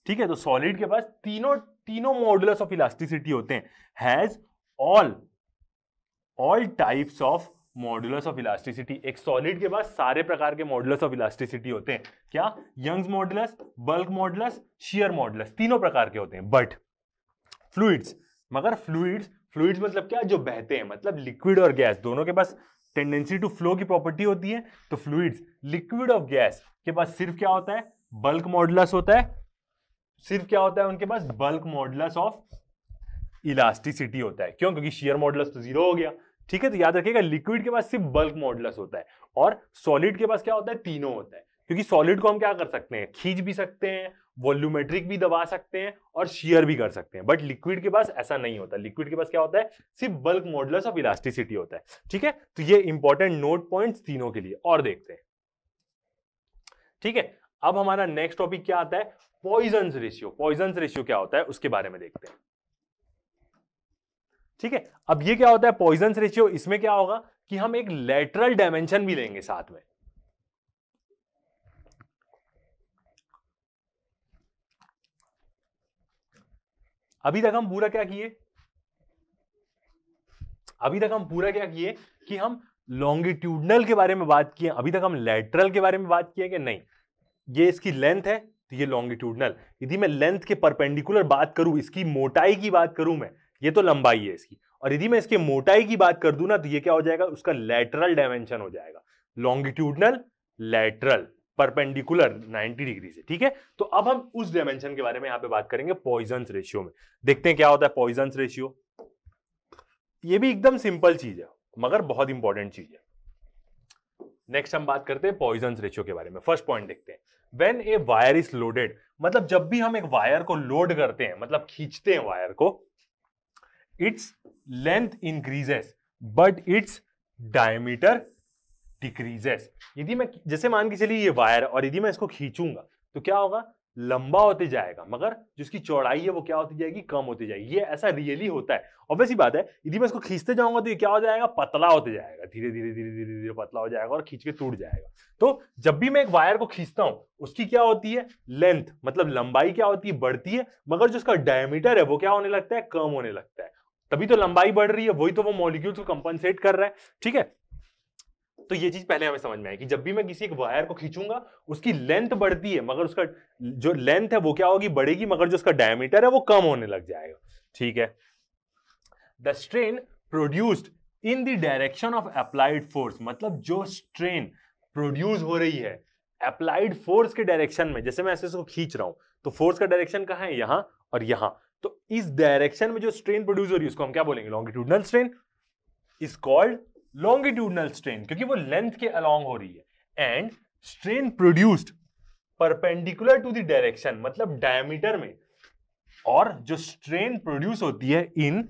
ठीक है, तो सॉलिड के पास तीनों मॉडुलस ऑफ इलास्टिसिटी होते हैं, has all types of modulus of elasticity. एक सॉलिड के पास सारे प्रकार के मॉडुलस ऑफ इलास्टिसिटी होते हैं। क्या, Young's modulus, bulk modulus, shear modulus, तीनों प्रकार के होते हैं। बट फ्लूइड्स, मगर फ्लूइड्स मतलब क्या, जो बहते हैं, मतलब लिक्विड और गैस दोनों के पास टेंडेंसी टू फ्लो की प्रॉपर्टी होती है। तो फ्लूइड्स, लिक्विड और गैस के पास सिर्फ क्या होता है, बल्क मॉडुलस होता है। सिर्फ क्या होता है उनके पास, बल्क मॉडुलस ऑफ इलास्टिसिटी होता है। क्यों, क्योंकि शियर मॉडुलस तो 0 हो गया, ठीक है। तो याद रखिएगा, लिक्विड के पास सिर्फ बल्क मॉडुलस होता है और सॉलिड के पास क्या होता है, तीनों होता है। क्योंकि सॉलिड को हम क्या कर सकते हैं, खींच भी सकते हैं, वॉल्यूमेट्रिक भी दबा सकते हैं और शियर भी कर सकते हैं। बट लिक्विड के पास ऐसा नहीं होता। लिक्विड के पास क्या होता है, सिर्फ बल्क मॉडुलस ऑफ इलास्टिसिटी होता है, ठीक है। तो ये इंपॉर्टेंट नोट पॉइंट्स तीनों के लिए। और देखते हैं, ठीक है। अब हमारा नेक्स्ट टॉपिक क्या आता है, पॉइजन्स रेशियो। पॉइजन्स रेशियो क्या होता है उसके बारे में देखते हैं, ठीक है। अब ये क्या होता है पॉइजन्स रेशियो, इसमें क्या होगा कि हम एक लेटरल डायमेंशन भी लेंगे साथ में। अभी तक हम पूरा क्या किए, कि हम लॉन्गिट्यूडनल के बारे में बात किए। अभी तक हम लेटरल के बारे में बात किए कि नहीं। ये इसकी लेंथ है तो ये लॉन्गिट्यूडनल। यदि मैं लेंथ के परपेंडिकुलर बात करूं, इसकी मोटाई की बात करूं मैं, ये तो लंबाई है इसकी, और यदि मैं इसके मोटाई की बात कर दूं ना तो ये क्या हो जाएगा, उसका लेटरल डायमेंशन हो जाएगा। लॉन्गिट्यूडनल, लेटरल, परपेंडिकुलर 90 डिग्री से, ठीक है। तो अब हम उस डायमेंशन के बारे में यहां पे बात करेंगे पॉइजन्स रेशियो में। देखते हैं क्या होता है पॉइजन्स रेशियो। ये भी एकदम सिंपल चीज है मगर बहुत इंपॉर्टेंट चीज है। नेक्स्ट हम बात करते हैं पॉइजन्स रेशियो के बारे में। फर्स्ट पॉइंट देखते हैं, when a wire is loaded, मतलब जब भी हम एक वायर को लोड करते हैं, मतलब खींचते हैं वायर को, its length increases but its diameter decreases. यदि मैं, जैसे मान के चलिए ये वायर, और यदि मैं इसको खींचूंगा तो क्या होगा, लंबा होते जाएगा, मगर जिसकी चौड़ाई है वो क्या होती जाएगी, कम होती जाएगी। ये ऐसा रियली होता है, ऑब्वियस ही बात है। यदि मैं इसको खींचते जाऊंगा तो ये क्या हो जाएगा, पतला होते जाएगा, धीरे धीरे धीरे धीरे धीरे पतला हो जाएगा और खींच के टूट जाएगा। तो जब भी मैं एक वायर को खींचता हूं, उसकी क्या होती है, लेंथ, मतलब लंबाई क्या होती है, बढ़ती है, मगर जो उसका डायमीटर है वो क्या होने लगता है, कम होने लगता है। तभी तो लंबाई बढ़ रही है, वही तो वो मॉलिक्यूल्स को कंपनसेट कर रहा है। ठीक है, तो ये चीज पहले हमें समझ में आए कि जब भी मैं किसी एक वायर को खींचूंगा उसकी लेंथ बढ़ती है, मगर उसका जो लेंथ है वो क्या होगी, बढ़ेगी, मगर जो उसका डायमीटर है वो कम होने लग जाएगा। ठीक है, the strain produced in the direction of applied force, मतलब जो स्ट्रेन प्रोड्यूस हो रही है अप्लाइड फोर्स के डायरेक्शन में, जैसे मैं ऐसे इसको खींच रहा हूं तो फोर्स का डायरेक्शन कहां है, यहां और यहां, तो इस डायरेक्शन में जो स्ट्रेन प्रोड्यूस हो रही है उसको हम क्या बोलेंगे, longitudinal strain is called longitudinal strain, क्योंकि वो लेंथ के अलोंग हो रही है। And strain produced perpendicular to the direction, मतलब डायमीटर में, और जो स्ट्रेन प्रोड्यूस होती है इन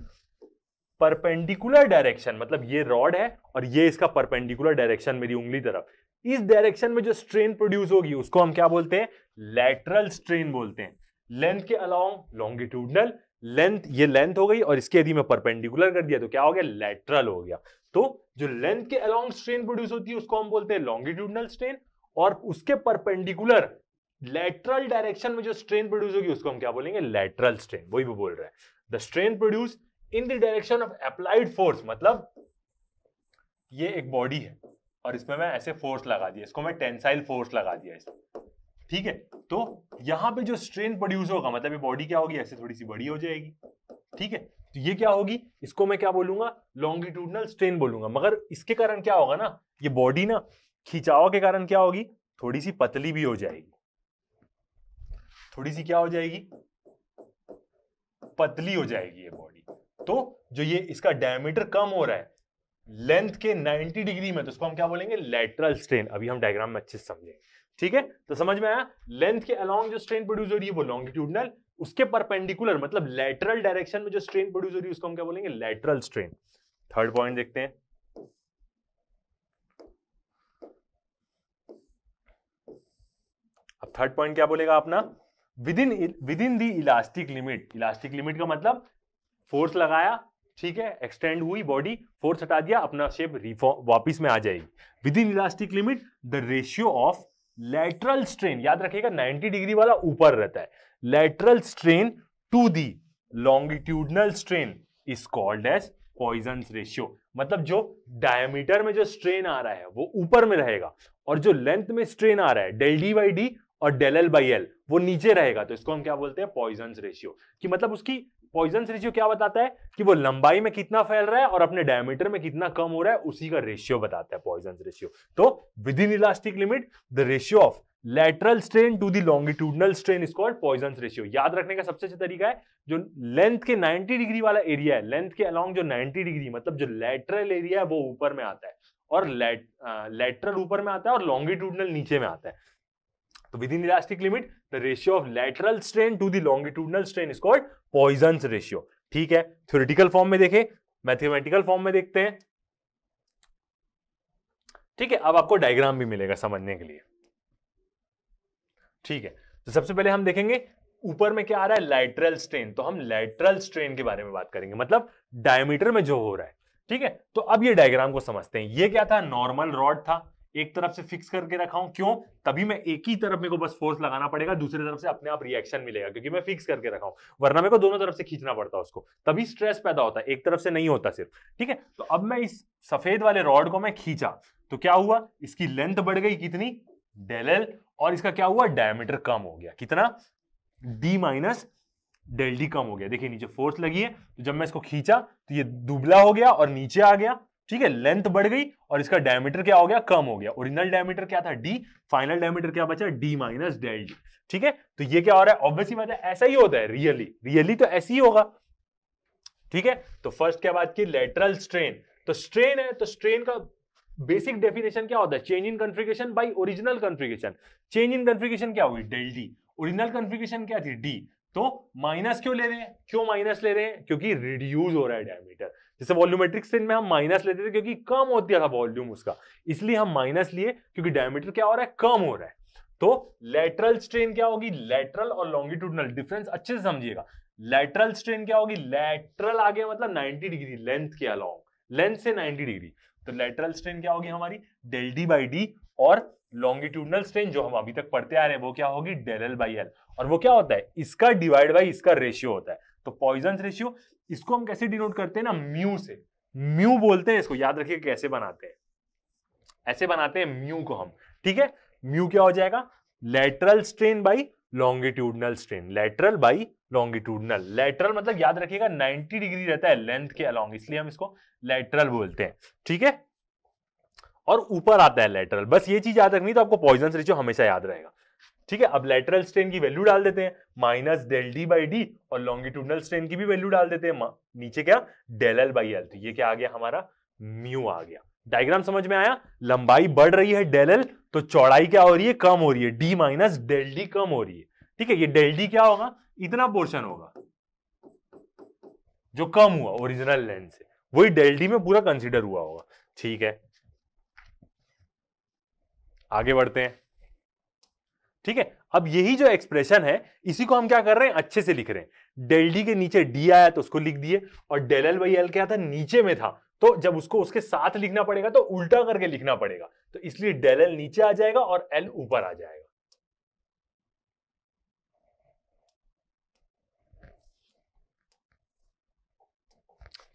परपेंडिकुलर डायरेक्शन, मतलब ये रॉड है और ये इसका परपेंडिकुलर डायरेक्शन मेरी उंगली तरफ, इस डायरेक्शन में जो स्ट्रेन प्रोड्यूस होगी उसको हम क्या बोलते हैं, लैटरल स्ट्रेन बोलते हैं। लेंथ के अलोंग लॉन्गिट्यूडनल, लेंथ ये लेंथ हो गई और इसके यदि मैं परपेंडिकुलर कर दिया तो क्या हो गया, लैटरल हो गया। तो जो लेंथ के अलोंग स्ट्रेन प्रोड्यूस होती है उसको हम बोलते हैं लॉन्गिट्यूडनल स्ट्रेन, और उसके परपेंडिकुलर लैटरल डायरेक्शन में जो स्ट्रेन प्रोड्यूस होगी उसको हम क्या बोलेंगे, लैटरल स्ट्रेन। वही वो बोल रहा है, the strain produce in the direction of applied force, मतलब ये एक बॉडी है और इसमें मैं ऐसे फोर्स लगा दिया, इसको मैं टेंसाइल फोर्स लगा दिया इसमें। ठीक है, तो यहां पे जो स्ट्रेन प्रोड्यूस होगा मतलब ये बॉडी क्या होगी, ऐसे थोड़ी सी बड़ी हो जाएगी। ठीक है, तो ये क्या होगी, इसको मैं क्या बोलूंगा, लॉन्गिट्यूडनल स्ट्रेन बोलूंगा। मगर इसके कारण क्या होगा ना, ये बॉडी ना खिंचाव के कारण क्या होगी, थोड़ी सी पतली भी हो जाएगी, थोड़ी सी क्या हो जाएगी, पतली हो जाएगी ये बॉडी। तो जो ये इसका डायमीटर कम हो रहा है लेंथ के 90 डिग्री में, तो इसको हम क्या बोलेंगे, लैटरल स्ट्रेन। अभी हम डायग्राम में अच्छे से समझेंगे। ठीक है, तो समझ में आया, लेंथ के अलोंग जो स्ट्रेन प्रोड्यूस हो रही है वो लॉन्गिट्यूडनल, उसके परपेंडिकुलर मतलब लैटरल डायरेक्शन में जो स्ट्रेन प्रोड्यूस हो रही है उसको हम क्या बोलेंगे, लैटरल स्ट्रेन। थर्ड पॉइंट देखते हैं। अब थर्ड पॉइंट क्या बोलेगा अपना, within the elastic limit. Elastic limit का मतलब फोर्स लगाया, ठीक है, एक्सटेंड हुई बॉडी, फोर्स हटा दिया, अपना शेप वापिस में आ जाएगी। Within elastic limit the ratio of lateral strain, याद रखिएगा 90 डिग्री वाला ऊपर रहता है, lateral strain to the longitudinal strain is called as Poisson's ratio. मतलब जो डायमीटर में जो स्ट्रेन आ रहा है वो ऊपर में रहेगा और जो लेंथ में स्ट्रेन आ रहा है डेल डी बाई डी और डेल एल बाई एल वो नीचे रहेगा, तो इसको हम क्या बोलते हैं, पॉइजन्स रेशियो। कि मतलब उसकी पॉइजन्स रेशियो क्या बताता है कि वो लंबाई में कितना फैल रहा है और अपने डायमीटर में कितना कम हो रहा है, उसी का रेशियो बताता है पॉइजन्स रेशियो। तो within elastic limit the ratio of lateral strain to the longitudinal strain is called Poisson's ratio. याद रखने का सबसे अच्छा तरीका है, जो लेंथ के 90 डिग्री वाला एरिया है, लेंथ के अलोंग जो 90 डिग्री मतलब जो लैटरल एरिया है वो ऊपर में आता है, और लैटरल ऊपर में आता है और लॉन्गिट्यूडनल नीचे में आता है। तो within elastic limit the ratio of lateral strain to the longitudinal strain is called Poisson's ratio. ठीक है, थ्योरेटिकल फॉर्म में देखें, मैथमेटिकल फॉर्म में देखते हैं। ठीक है, अब आपको डायग्राम भी मिलेगा समझने के लिए। ठीक है, तो सबसे पहले हम देखेंगे ऊपर में क्या आ रहा है, लैटरल स्ट्रेन। तो हम लैटरल स्ट्रेन के बारे में बात करेंगे, मतलब डायमीटर में जो हो रहा है। ठीक है, तो अब ये डायग्राम को समझते हैं। ये क्या था, नॉर्मल रॉड था, एक तरफ से फिक्स करके रखा हूं, क्यों, तभी मैं एक ही तरफ मेरे को बस फोर्स लगाना पड़ेगा, दूसरी तरफ से अपने आप रिएक्शन मिलेगा, क्योंकि मैं फिक्स करके रखा हूं, वरना मेरे को दोनों तरफ से खींचना पड़ता है उसको, तभी स्ट्रेस पैदा होता है, एक तरफ से नहीं होता सिर्फ। ठीक है, तो अब मैं इस सफेद वाले रॉड को मैं खींचा तो क्या हुआ, इसकी लेंथ बढ़ गई कितनी, डेल एल, और इसका क्या हुआ, डायमीटर कम हो गया, कितना, डी माइनस डेल डी कम हो गया। देखिए नीचे फोर्स लगी है, तो जब मैं इसको खींचा तो ये दुबला हो गया और नीचे आ गया। ठीक है, लेंथ बढ़ गई और इसका डायमीटर क्या हो गया, कम हो गया। ओरिजिनल डायमीटर क्या था, डी, फाइनल डायमीटर क्या बचा, डी माइनस डेल डी। ठीक है, तो ये क्या हो रहा है, ऑब्वियसली बात है ऐसा ही होता है, रियली तो ऐसे ही होगा। ठीक है, तो फर्स्ट क्या बात की, लेटरल स्ट्रेन। तो स्ट्रेन है, तो स्ट्रेन का बेसिक डेफिनेशन क्या होता है, change in configuration by original configuration. Change in configuration क्या हुई, डेल डी, ओरिजिनल कन्फिगरेशन क्या थी, डी, तो माइनस क्यों ले रहे हैं, क्यों माइनस ले रहे हैं, क्योंकि रिड्यूस हो रहा है डायमीटर। जैसे वॉल्यूमेट्रिक स्ट्रेन में हम माइनस लेते थे क्योंकि कम होती था वॉल्यूम उसका, इसलिए हम माइनस लिए, क्योंकि डायमीटर क्या हो रहा है, कम हो रहा है। तो लेटरल स्ट्रेन क्या होगी, लेटरल और लॉन्गिट्यूडनल डिफरेंस अच्छे से समझिएगा। लेटरल स्ट्रेन क्या होगी, लेटरल आ गया मतलब 90 डिग्री लेंथ के अलोंग, लेंथ से 90 डिग्री, तो लेटरल स्ट्रेन क्या होगी हमारी, डेल डी बाई डी, और लॉन्गिट्यूडनल स्ट्रेन जो हम अभी तक पढ़ते आ रहे हैं वो क्या होगी, डेल एल बाई एल। और वो क्या होता है, इसका डिवाइड बाई इसका रेशियो होता है। तो तो पॉइजन्स रेशियो इसको हम कैसे डिनोट करते हैं ना, म्यू से। म्यू बोलते हैं इसको, याद रखिए कैसे बनाते हैं, ऐसे बनाते हैं म्यू को हम, ठीक है। म्यू क्या हो जाएगा, lateral strain by longitudinal strain, lateral by longitudinal. Lateral मतलब याद रखिएगा 90 डिग्री रहता है लेंथ के अलोंग, इसलिए हम इसको लेटरल बोलते हैं, ठीक है। और ऊपर आता है लेटरल, बस ये चीज याद रखनी, तो आपको पॉइजन्स रेशियो हमेशा याद रहेगा, ठीक है। अब लेटरल स्ट्रेन की वैल्यू डाल देते हैं minus del d by d, और लॉन्गिट्यूडनल स्ट्रेन की भी वैल्यू डाल देते हैं, नीचे क्या डेल एल बाई एल, तो ये क्या आ गया हमारा, म्यू आ गया। डायग्राम समझ में आया, लंबाई बढ़ रही है डेल एल, तो चौड़ाई क्या हो रही है, कम हो रही है, डी माइनस डेल डी कम हो रही है, ठीक है। ये डेल डी क्या होगा, इतना पोर्शन होगा जो कम हुआ ओरिजिनल लेंथ से, वही डेल डी में पूरा कंसीडर हुआ होगा, ठीक है। आगे बढ़ते हैं, ठीक है। अब यही जो एक्सप्रेशन है इसी को हम क्या कर रहे हैं, अच्छे से लिख रहे हैं। डेल डी के नीचे डी आया तो उसको लिख दिए, और डेल एल बाई एल क्या था, नीचे में था, तो जब उसको उसके साथ लिखना पड़ेगा तो उल्टा करके लिखना पड़ेगा, तो इसलिए डेल एल नीचे आ जाएगा और एल ऊपर आ जाएगा,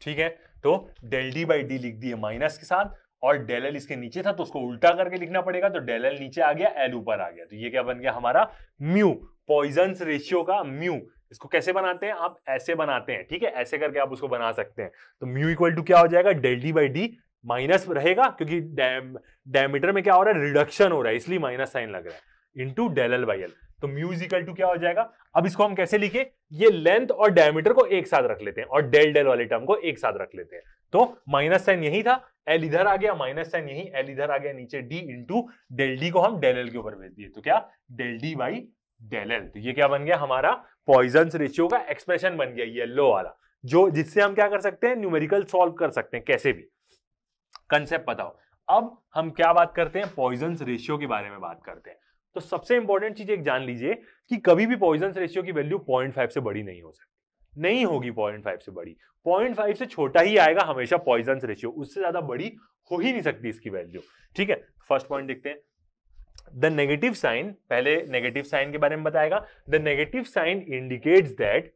ठीक है। तो डेल डी बाई डी लिख दिए माइनस के साथ, और डेल एल इसके नीचे था तो उसको उल्टा करके लिखना पड़ेगा, तो डेल एल नीचे आ गया, एल ऊपर आ गया, तो ये क्या बन गया हमारा म्यू, पॉइजन्स रेशियो का म्यू। इसको कैसे बनाते हैं, आप ऐसे बनाते हैं, ठीक है, ऐसे करके आप उसको बना सकते हैं। तो म्यू इक्वल टू क्या हो जाएगा, del d by d, minus रहेगा क्योंकि डायमीटर में क्या हो रहा है, रिडक्शन हो रहा है, इसलिए माइनस साइन लग रहा है, into del L by L. तो म्यू इज इक्वल टू क्या हो जाएगा, अब इसको हम कैसे लिखे, ये लेंथ और डायमीटर को एक साथ रख लेते हैं, और डेल डेल वाले टर्म को एक साथ रख लेते हैं, तो माइनस साइन यही था, एल इधर आ गया, माइनस साइन यही, एल इधर आ गया, नीचे डी इंटू डेल डी को हम डेल एल के ऊपर भेज दिए, तो क्या del d by del l. तो ये क्या बन गया हमारा, पॉइजन्स रेशियो का एक्सप्रेशन बन गया येलो वाला, जो जिससे हम क्या कर सकते हैं, न्यूमेरिकल सॉल्व कर सकते हैं, कैसे भी। कंसेप्ट बताओ। अब हम क्या बात करते हैं, पॉइजन्स रेशियो के बारे में बात करते हैं। तो सबसे इंपॉर्टेंट चीज एक जान लीजिए कि कभी भी पॉइजन्स रेशियो की वैल्यू 0.5 से बड़ी नहीं हो सकती, नहीं होगी 0.5 से बड़ी, 0.5 से छोटा ही आएगा हमेशा पॉइजन्स रेशियो, उससे ज्यादा बड़ी हो ही नहीं सकती इसकी वैल्यू, ठीक है। फर्स्ट पॉइंट देखते हैं, द नेगेटिव साइन, पहले नेगेटिव साइन के बारे में बताएगा। The negative sign indicates that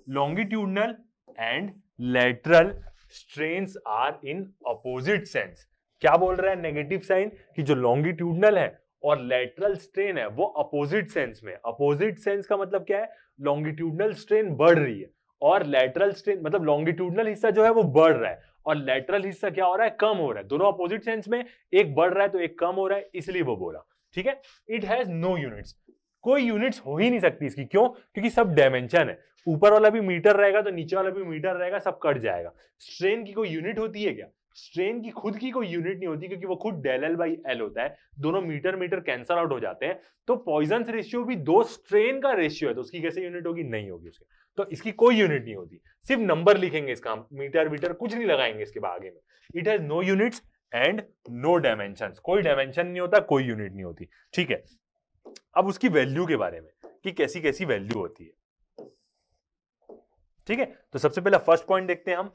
longitudinal and lateral strains are in opposite sense. क्या बोल रहा है नेगेटिव साइन, कि जो लॉन्गिट्यूडनल है और लेटरल स्ट्रेन है वो अपोजिट सेंस में। अपोजिट सेंस का मतलब क्या है, लॉन्गिट्यूडनल स्ट्रेन बढ़ रही है, और लेटरल स्ट्रेन मतलब लॉन्गिट्यूडनल हिस्सा जो है वो बढ़ रहा है, और लेटरल हिस्सा क्या हो रहा है, कम हो रहा है। दोनों अपोजिट सेंस में, एक बढ़ रहा है तो एक कम हो रहा है, इसलिए वो बोला, ठीक है। इट हैज नो यूनिट्स, कोई यूनिट्स हो ही नहीं सकती इसकी, क्यों, क्योंकि सब डायमेंशन है, ऊपर वाला भी मीटर रहेगा तो नीचे वाला भी मीटर रहेगा, सब कट जाएगा। स्ट्रेन की कोई यूनिट होती है क्या, स्ट्रेन की खुद की कोई यूनिट नहीं होती, क्योंकि वो खुद डेल एल बाई एल होता है, दोनों मीटर मीटर कैंसल आउट हो जाते हैं। तो पॉइजन्स रेशियो भी दो स्ट्रेन का रेशियो है, तो उसकी कैसे यूनिट होगी, नहीं होगी उसकी, तो इसकी कोई यूनिट नहीं होती, सिर्फ नंबर लिखेंगे इसका, मीटर मीटर कुछ नहीं लगाएंगे इसके आगे में। It has no units and no dimensions, कोई डायमेंशन नहीं होता, कोई यूनिट नहीं होती, ठीक है। अब उसकी वैल्यू के बारे में कि कैसी कैसी वैल्यू होती है, ठीक है। तो सबसे पहला फर्स्ट पॉइंट देखते हैं हम,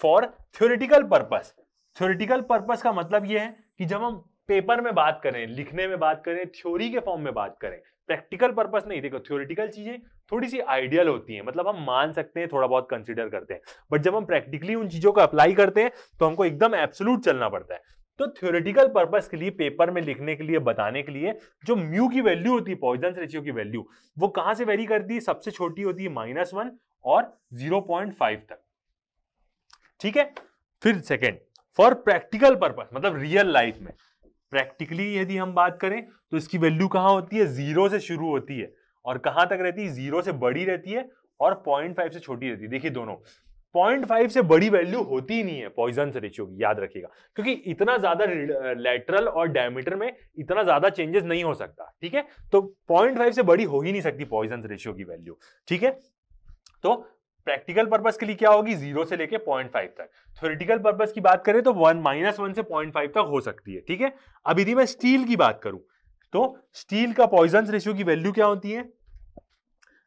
for theoretical purpose. Theoretical purpose का मतलब यह है कि जब हम पेपर में बात करें, लिखने में बात करें, थ्योरी के फॉर्म में बात करें, प्रैक्टिकल पर्पस नहीं। देखो थ्योरेटिकल चीजें थोड़ी सी आइडियल होती हैं, मतलब हम मान सकते हैं, थोड़ा बहुत कंसीडर करते हैं, बट जब हम प्रैक्टिकली उन चीजों को अप्लाई करते हैं तो हमको एकदम एब्सोल्यूट चलना पड़ता है। तो थ्योरेटिकल पर्पस के लिए, पेपर में लिखने के लिए, बताने के लिए, जो म्यू की वैल्यू होती है, पॉइजन्स रेशियो की वैल्यू, वो कहां से वेरी करती है, सबसे छोटी होती है -1 और 0.5 तक, ठीक है। फिर सेकेंड, फॉर प्रैक्टिकल पर्पस, मतलब रियल लाइफ में प्रैक्टिकली यदि हम बात करें तो इसकी वैल्यू कहां होती है, 0 से शुरू होती है और कहां तक रहती है, 0 से बड़ी रहती है और 0.5 से छोटी रहती है। देखिए दोनों 0.5 से बड़ी वैल्यू होती ही नहीं है पॉइजन्स रेशियो की, याद रखिएगा, क्योंकि इतना ज्यादा लेटरल और डायमीटर में इतना ज्यादा चेंजेस नहीं हो सकता, ठीक है। तो 0.5 से बड़ी हो ही नहीं सकती पॉइजन्स रेशियो की वैल्यू, ठीक है। तो प्रैक्टिकल पर्पस के लिए क्या होगी, 0 से लेके 0.5 तक। थ्योरेटिकल पर्पस की बात करें तो -1 से 0.5 तक हो सकती है, ठीक है। अब यदि मैं स्टील की बात करूं तो स्टील का पॉइजन्स रेशियो की वैल्यू क्या होती है,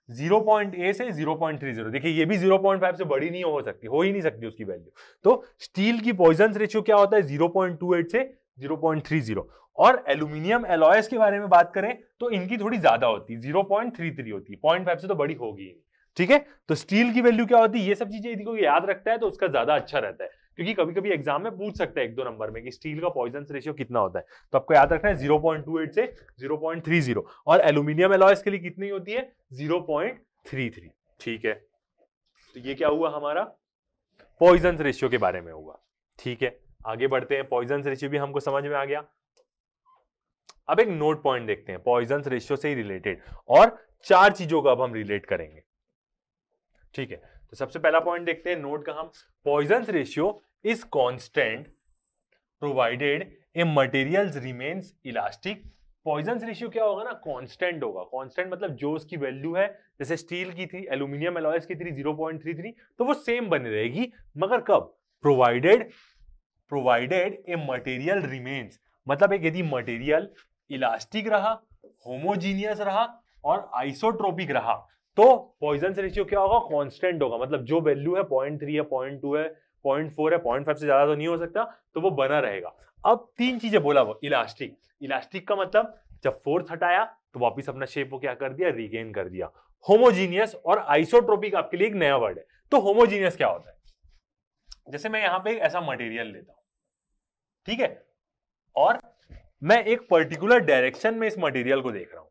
0.8 से 0.30। देखिए ये भी 0.5 से बड़ी नहीं हो सकती, हो ही नहीं सकती उसकी वैल्यू। तो स्टील की पॉइजन्स रेशियो क्या होता है, 0.28 से 0.30। और एल्यूमिनियम एलॉयज के बारे में बात करें तो इनकी थोड़ी ज्यादा होती है, 0.33 होती है, 0.5 से तो बड़ी होगी ही नहीं। ठीक है, तो स्टील की वैल्यू क्या होती है, ये सब चीजें यदि कोई याद रखता है तो उसका ज्यादा अच्छा रहता है, क्योंकि कभी कभी एग्जाम में पूछ सकता है 1-2 नंबर में कि स्टील का पॉइजन रेशियो कितना होता है, तो आपको याद रखना है 0.28 से 0.30, और एल्यूमिनियम एलॉयज के लिए कितनी होती है 0.33। ठीक है, तो ये क्या हुआ हमारा पॉइजन रेशियो के बारे में हुआ। ठीक है, आगे बढ़ते हैं, पॉइजन रेशियो भी हमको समझ में आ गया। अब एक नोट पॉइंट देखते हैं पॉइजन रेशियो से ही रिलेटेड, और 4 चीजों को अब हम रिलेट करेंगे। ठीक है, तो सबसे पहला पॉइंट देखते हैं नोट का हम, Poisson ratio is constant provided A materials remains elastic. Poisson ratio क्या होगा ना, कांस्टेंट होगा। कांस्टेंट मतलब जो उसकी वैल्यू है, जैसे स्टील की थी, एल्यूमिनियम एलॉयज की थी 0.33, तो वो सेम बनी रहेगी, मगर कब, प्रोवाइडेड ए मटेरियल रिमेन्स, मतलब एक यदि मटेरियल इलास्टिक रहा, होमोजीनियस रहा और आइसोट्रोपिक रहा, तो पॉइजन रेशियो क्या होगा, कांस्टेंट होगा। मतलब जो वैल्यू है 0.3 है, 0.2 है, 0.4 है, 0.5 से ज्यादा तो नहीं हो सकता, तो वो बना रहेगा। अब 3 चीजें बोला वो, इलास्टिक, इलास्टिक का मतलब जब फोर्स हटाया तो वापिस अपना शेप को क्या कर दिया, रीगेन कर दिया। होमोजीनियस और आइसोट्रोपिक आपके लिए एक नया वर्ड है। तो होमोजीनियस क्या होता है, जैसे मैं यहां पे एक ऐसा मटेरियल लेता हूं, ठीक है, और मैं एक पर्टिकुलर डायरेक्शन में इस मटेरियल को देख रहा हूं,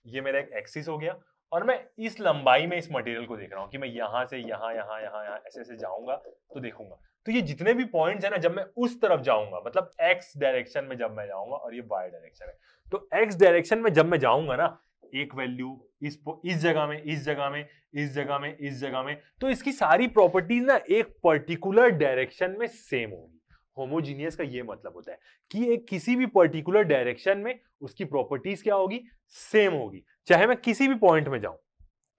ये मेरा एक एक्सिस हो गया, और मैं इस लंबाई में इस मटेरियल को देख रहा हूं कि मैं यहां से यहां यहां यहां यहां ऐसे ऐसे जाऊंगा तो देखूंगा, तो ये जितने भी पॉइंट्स है ना, जब मैं उस तरफ जाऊंगा, मतलब एक्स डायरेक्शन में जब मैं जाऊंगा, और ये वाई डायरेक्शन है, तो एक्स डायरेक्शन में जब मैं जाऊंगा ना, एक वैल्यू इस जगह में, इस जगह में, इस जगह में, इस जगह में, तो इसकी सारी प्रॉपर्टीज ना एक पर्टिकुलर डायरेक्शन में सेम होगी। होमोजीनियस का ये मतलब होता है कि एक किसी भी पर्टिकुलर डायरेक्शन में उसकी प्रॉपर्टीज क्या होगी, सेम होगी। चाहे मैं किसी भी पॉइंट में जाऊं,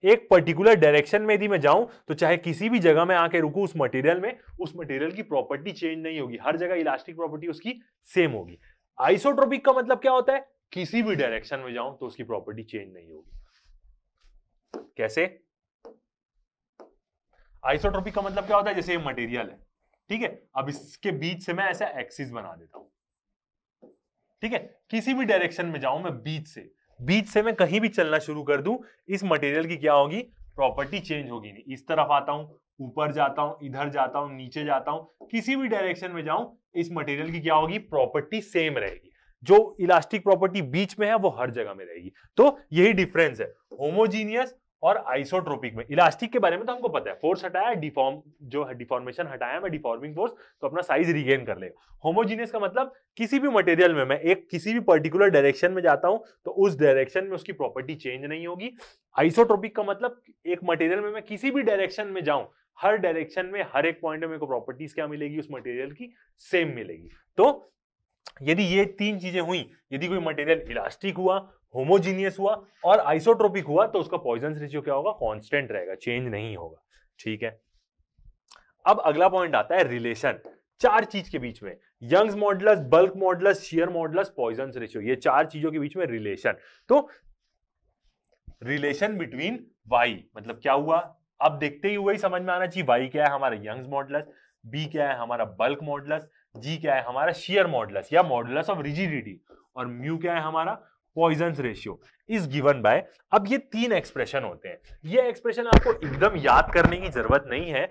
एक पर्टिकुलर डायरेक्शन में यदि मैं जाऊं, तो चाहे किसी भी जगह में आके रुकूं उस मटेरियल में, उस मटेरियल की प्रॉपर्टी चेंज नहीं होगी, हर जगह इलास्टिक प्रॉपर्टी उसकी सेम होगी। आइसोट्रोपिक का मतलब क्या होता है, किसी भी डायरेक्शन में जाऊं तो उसकी प्रॉपर्टी चेंज नहीं होगी। कैसे, आइसोट्रोपिक का मतलब क्या होता है, जैसे ये मटेरियल है, ठीक है, अब इसके बीच से मैं ऐसा एक्सिस बना देता हूं, ठीक है, किसी भी डायरेक्शन में जाऊं मैं, बीच से मैं कहीं भी चलना शुरू कर दूं, इस मटेरियल की क्या होगी, प्रॉपर्टी चेंज होगी नहीं। इस तरफ आता हूं, ऊपर जाता हूं, इधर जाता हूं, नीचे जाता हूं, किसी भी डायरेक्शन में जाऊं, इस मटेरियल की क्या होगी, प्रॉपर्टी सेम रहेगी। जो इलास्टिक प्रॉपर्टी बीच में है वो हर जगह में रहेगी। तो यही डिफरेंस है होमोजीनियस और आइसोट्रोपिक में। इलास्टिक के बारे में तो हमको पता है, फोर्स हटाया, डिफॉर्मेशन हटाया मैं, डिफॉर्मिंग फोर्स, तो अपना साइज रिगेन कर लेगा। होमोजीनियस का मतलब किसी भी मटेरियल में मैं एक किसी भी पर्टिकुलर डायरेक्शन में जाता हूं तो उस डायरेक्शन में उसकी प्रॉपर्टी चेंज नहीं होगी। आइसोट्रोपिक का मतलब एक मटेरियल में मैं किसी भी डायरेक्शन में जाऊं, हर डायरेक्शन में हर एक पॉइंट में मेरे को प्रॉपर्टीज क्या मिलेगी, उस मटेरियल की सेम मिलेगी। तो यदि ये 3 चीजें हुई, यदि कोई मटेरियल इलास्टिक हुआ, होमोजीनियस हुआ और आइसोट्रोपिक हुआ, तो उसका पॉइजन रेशियो क्या होगा, कांस्टेंट रहेगा, चेंज नहीं होगा। ठीक है, अब अगला पॉइंट आता है रिलेशन 4 चीज के बीच में, Young's modulus, bulk modulus, shear modulus, Poisson ratio, ये 4 चीजों के बीच में रिलेशन। तो रिलेशन बिटवीन वाई मतलब क्या हुआ, अब देखते ही हुए समझ में आना चाहिए, वाई क्या है हमारा यंग्स मॉडुलस, बी क्या है हमारा बल्क मॉडुलस, जी क्या है हमारा शियर मॉडुलस या मॉडुलस ऑफ रिजिडिटी, और म्यू क्या है हमारा Poisson ratio is given by. अब ये 3 एक्सप्रेशन होते हैं, ये एक्सप्रेशन आपको एकदम याद करने की जरूरत नहीं है,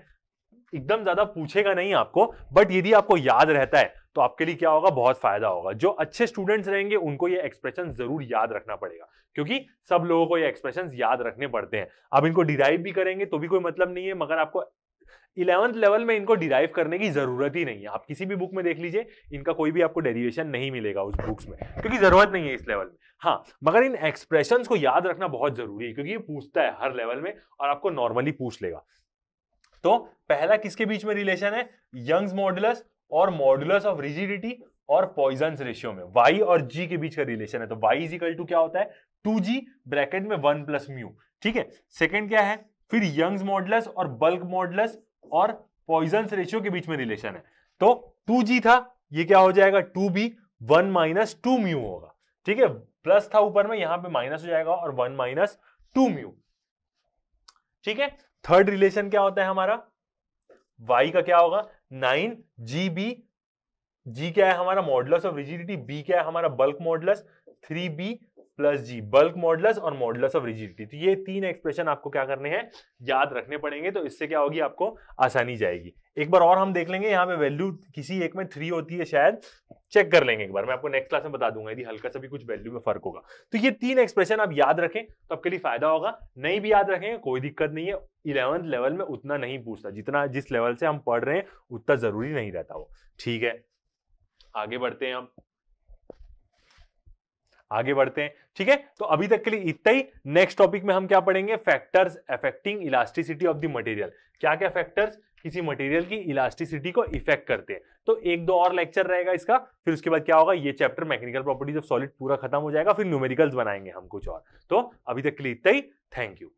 एकदम ज्यादा पूछेगा नहीं आपको, बट यदि आपको याद रहता है तो आपके लिए क्या होगा, बहुत फायदा होगा। जो अच्छे स्टूडेंट्स रहेंगे उनको ये एक्सप्रेशन जरूर याद रखना पड़ेगा, क्योंकि सब लोगों को ये एक्सप्रेशंस याद रखने पड़ते हैं। अब इनको डिराइव भी करेंगे तो भी कोई मतलब नहीं है, मगर आपको 11th लेवल में इनको डिराइव करने की जरूरत ही नहीं है। आप किसी भी बुक में देख लीजिए, इनका कोई भी आपको डेरिवेशन नहीं मिलेगा उस बुक्स में, क्योंकि जरूरत नहीं है इस लेवल में। हाँ, मगर इन एक्सप्रेशंस को याद रखना बहुत जरूरी है, क्योंकि ये पूछता है हर लेवल में और आपको नॉर्मली पूछ लेगा। तो पहला किसके बीच में रिलेशन है, यंग्स मॉडुलस और मॉडुलस ऑफ रिजिडिटी और पॉइजन रेशियो में y और g के बीच का रिलेशन है। तो y इज इक्वल टू क्या होता है, 2g ब्रैकेट में 1 प्लस म्यू। ठीक है, सेकंड क्या है, फिर यंग्स मॉडुलस और बल्क मॉडुलस और पॉइजन रेशियो के बीच में रिलेशन है। तो 2g था, ये क्या हो जाएगा 2b, 1 माइनस 2 म्यू होगा। ठीक है, प्लस था ऊपर में, यहां पे माइनस हो जाएगा और 1 माइनस 2 म्यू। ठीक है, थर्ड रिलेशन क्या होता है हमारा, y का क्या होगा 9gb, g क्या है हमारा मॉडुलस ऑफ रिजिडिटी, b क्या है हमारा बल्क मॉडुलस, 3b प्लस जी, बल्क मॉडुलस और मॉडुलस ऑफ रिजिडिटी। तो ये तीन एक्सप्रेशन आपको क्या करने हैं, याद रखने पड़ेंगे। तो इससे क्या होगी, आपको आसानी जाएगी। एक बार और हम देख लेंगे, यहाँ पे वैल्यू किसी एक में 3 होती है शायद, चेक कर लेंगे एक बार, मैं आपको नेक्स्ट क्लास में बता दूंगा यदि हल्का सा भी कुछ वैल्यू में फर्क होगा। तो ये तीन एक्सप्रेशन आप याद रखें तो आपके लिए फायदा होगा। नहीं भी याद रखेंगे कोई दिक्कत नहीं है, 11th लेवल में उतना नहीं पूछता, जितना जिस लेवल से हम पढ़ रहे हैं उतना जरूरी नहीं रहता वो। ठीक है, आगे बढ़ते हैं हम, आगे बढ़ते हैं। ठीक है, तो अभी तक के लिए इतना ही। नेक्स्ट टॉपिक में हम क्या पढ़ेंगे, factors affecting elasticity of the material. क्या क्या फैक्टर्स किसी मटेरियल की इलास्टिसिटी को इफेक्ट करते हैं। तो एक दो और लेक्चर रहेगा इसका, फिर उसके बाद क्या होगा, ये chapter mechanical properties of solid पूरा खत्म हो जाएगा, फिर न्यूमेरिकल्स बनाएंगे हम कुछ और। तो अभी तक के लिए इतना ही, थैंक यू।